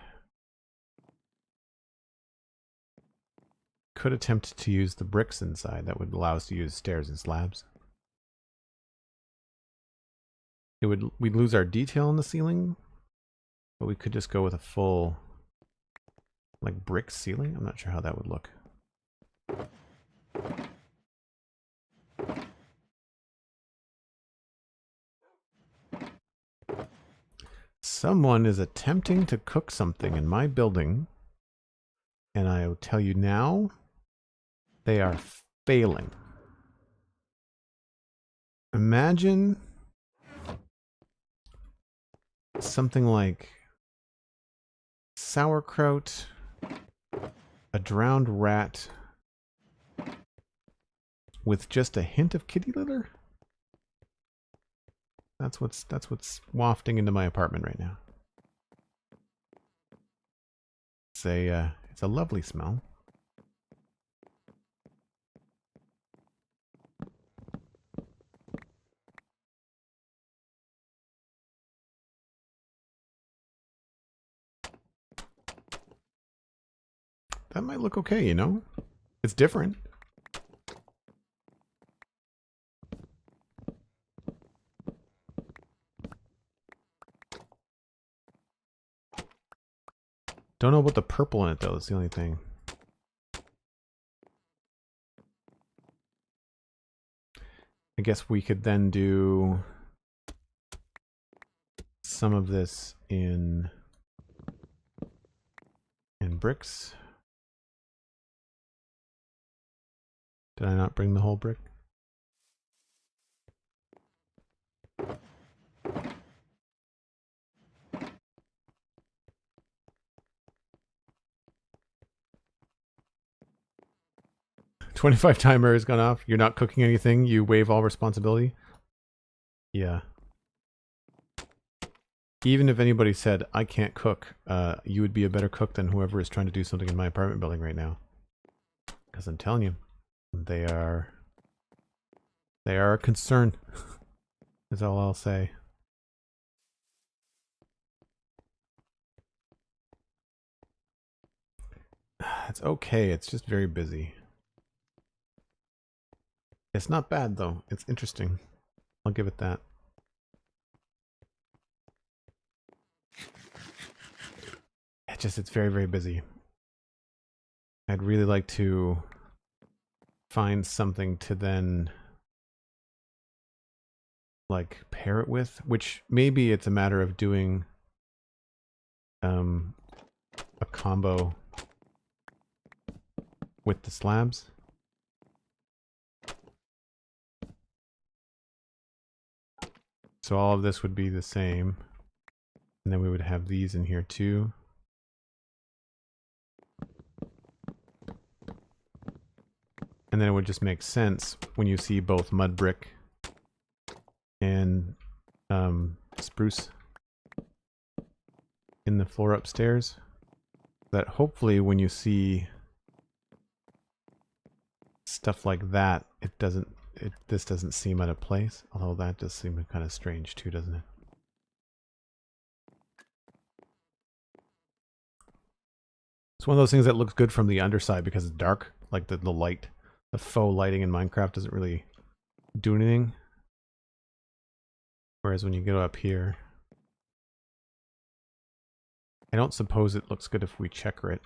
attempt to use the bricks inside. That would allow us to use stairs and slabs. We'd lose our detail in the ceiling, but we could just go with a full, like, brick ceiling. I'm not sure how that would look. Someone is attempting to cook something in my building, and I will tell you now, they are failing. Imagine something like sauerkraut, a drowned rat with just a hint of kitty litter. That's what's wafting into my apartment right now. It's a lovely smell. That might look okay, you know? It's different. Don't know about the purple in it though, that's the only thing. I guess we could then do some of this in bricks. Did I not bring the whole brick? $25 timer has gone off. You're not cooking anything. You waive all responsibility. Yeah. Even if anybody said, I can't cook, you would be a better cook than whoever is trying to do something in my apartment building right now. Because I'm telling you, they are a concern. Is all I'll say. It's okay. It's just very busy. It's not bad though. It's interesting. I'll give it that. It's very, very busy. I'd really like to find something to then like pair it with, which maybe it's a matter of doing a combo with the slabs. So all of this would be the same. And then we would have these in here too. And then it would just make sense when you see both mud brick and spruce in the floor upstairs, that hopefully when you see stuff like that, this doesn't seem out of place. Although that does seem kind of strange too, doesn't it? It's one of those things that looks good from the underside because it's dark. Like the light, the faux lighting in Minecraft doesn't really do anything. Whereas when you go up here, I don't suppose it looks good if we checker it.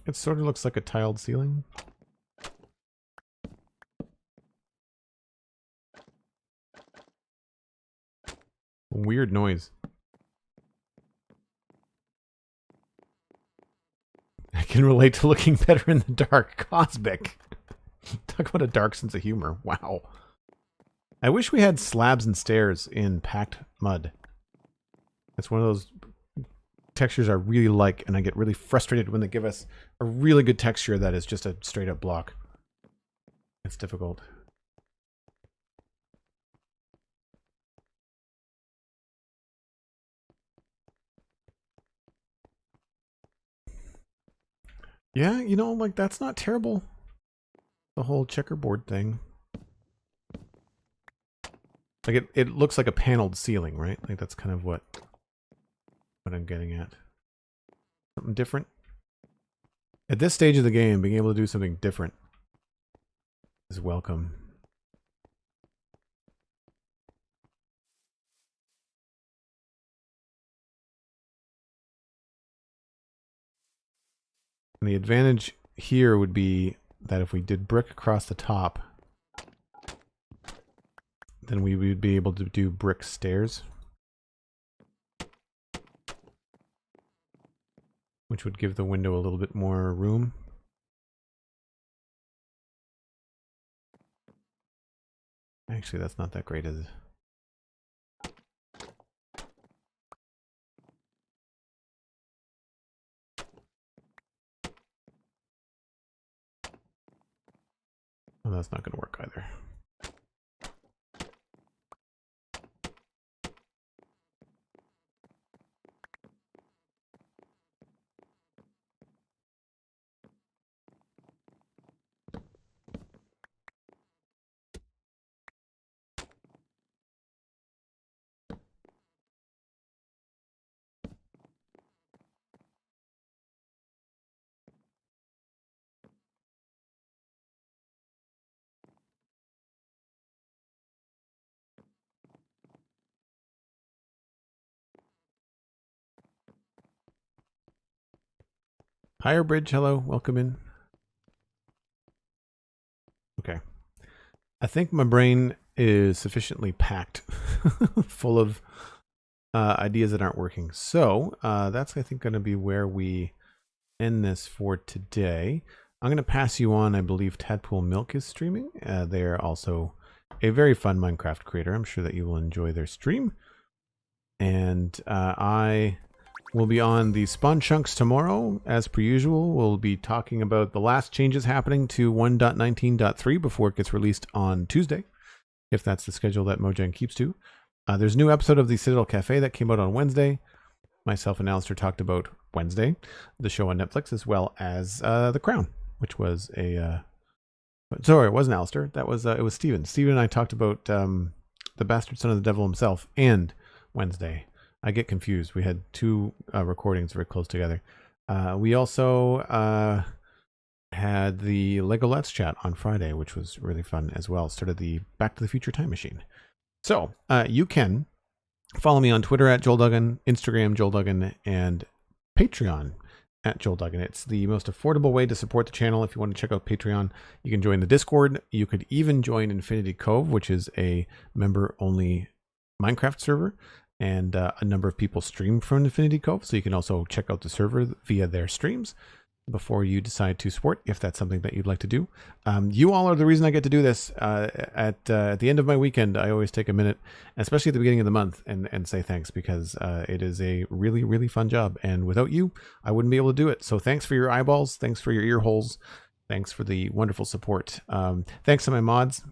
It sort of looks like a tiled ceiling. Weird noise. I can relate to looking better in the dark. Cosmic. Talk about a dark sense of humor. Wow. I wish we had slabs and stairs in packed mud. It's one of those textures I really like, and I get really frustrated when they give us a really good texture that is just a straight up block. It's difficult. Yeah, you know, like that's not terrible. The whole checkerboard thing. Like it looks like a paneled ceiling, right? Like that's kind of what I'm getting at. Something different. At this stage of the game, being able to do something different is welcome. And the advantage here would be that if we did brick across the top, then we would be able to do brick stairs. which would give the window a little bit more room. Actually, that's not that great, is it? Well, that's not going to work either. Higher Bridge, hello, welcome in. Okay. I think my brain is sufficiently packed full of ideas that aren't working. So that's, I think, going to be where we end this for today. I'm going to pass you on. I believe Tadpool Milk is streaming. They are also a very fun Minecraft creator. I'm sure that you will enjoy their stream. And I will be on the Spawn Chunks tomorrow. As per usual, we'll be talking about the last changes happening to 1.19.3 before it gets released on Tuesday, if that's the schedule that Mojang keeps to. There's a new episode of the Citadel Cafe that came out on Wednesday. Myself and Alistair talked about Wednesday, the show on Netflix, as well as The Crown, which was a... sorry, it wasn't Alistair. That was it was Steven. Steven and I talked about The Bastard Son of the Devil himself and Wednesday. I get confused. We had two recordings very close together. We also had the Lego Let's Chat on Friday, which was really fun as well. Started the Back to the Future Time Machine. So you can follow me on Twitter at Joel Duggan, Instagram Joel Duggan, and Patreon at Joel Duggan. It's the most affordable way to support the channel. If you want to check out Patreon, you can join the Discord. You could even join Infinity Cove, which is a member-only Minecraft server. And a number of people stream from Infinity Cove, so you can also check out the server via their streams before you decide to support, if that's something that you'd like to do. You all are the reason I get to do this. At the end of my weekend, I always take a minute, especially at the beginning of the month, and say thanks, because it is a really, really fun job. And without you, I wouldn't be able to do it. So thanks for your eyeballs. Thanks for your ear holes. Thanks for the wonderful support. Thanks to my mods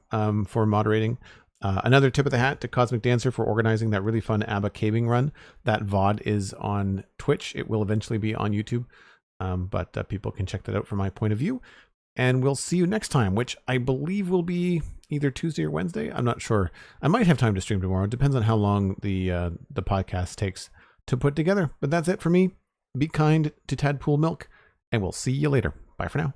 for moderating. Another tip of the hat to Cosmic Dancer for organizing that really fun ABBA caving run. That VOD is on Twitch. It will eventually be on YouTube, but people can check that out from my point of view. And we'll see you next time, which I believe will be either Tuesday or Wednesday. I'm not sure. I might have time to stream tomorrow. It depends on how long the podcast takes to put together. But that's it for me. Be kind to Tadpool Milk, and we'll see you later. Bye for now.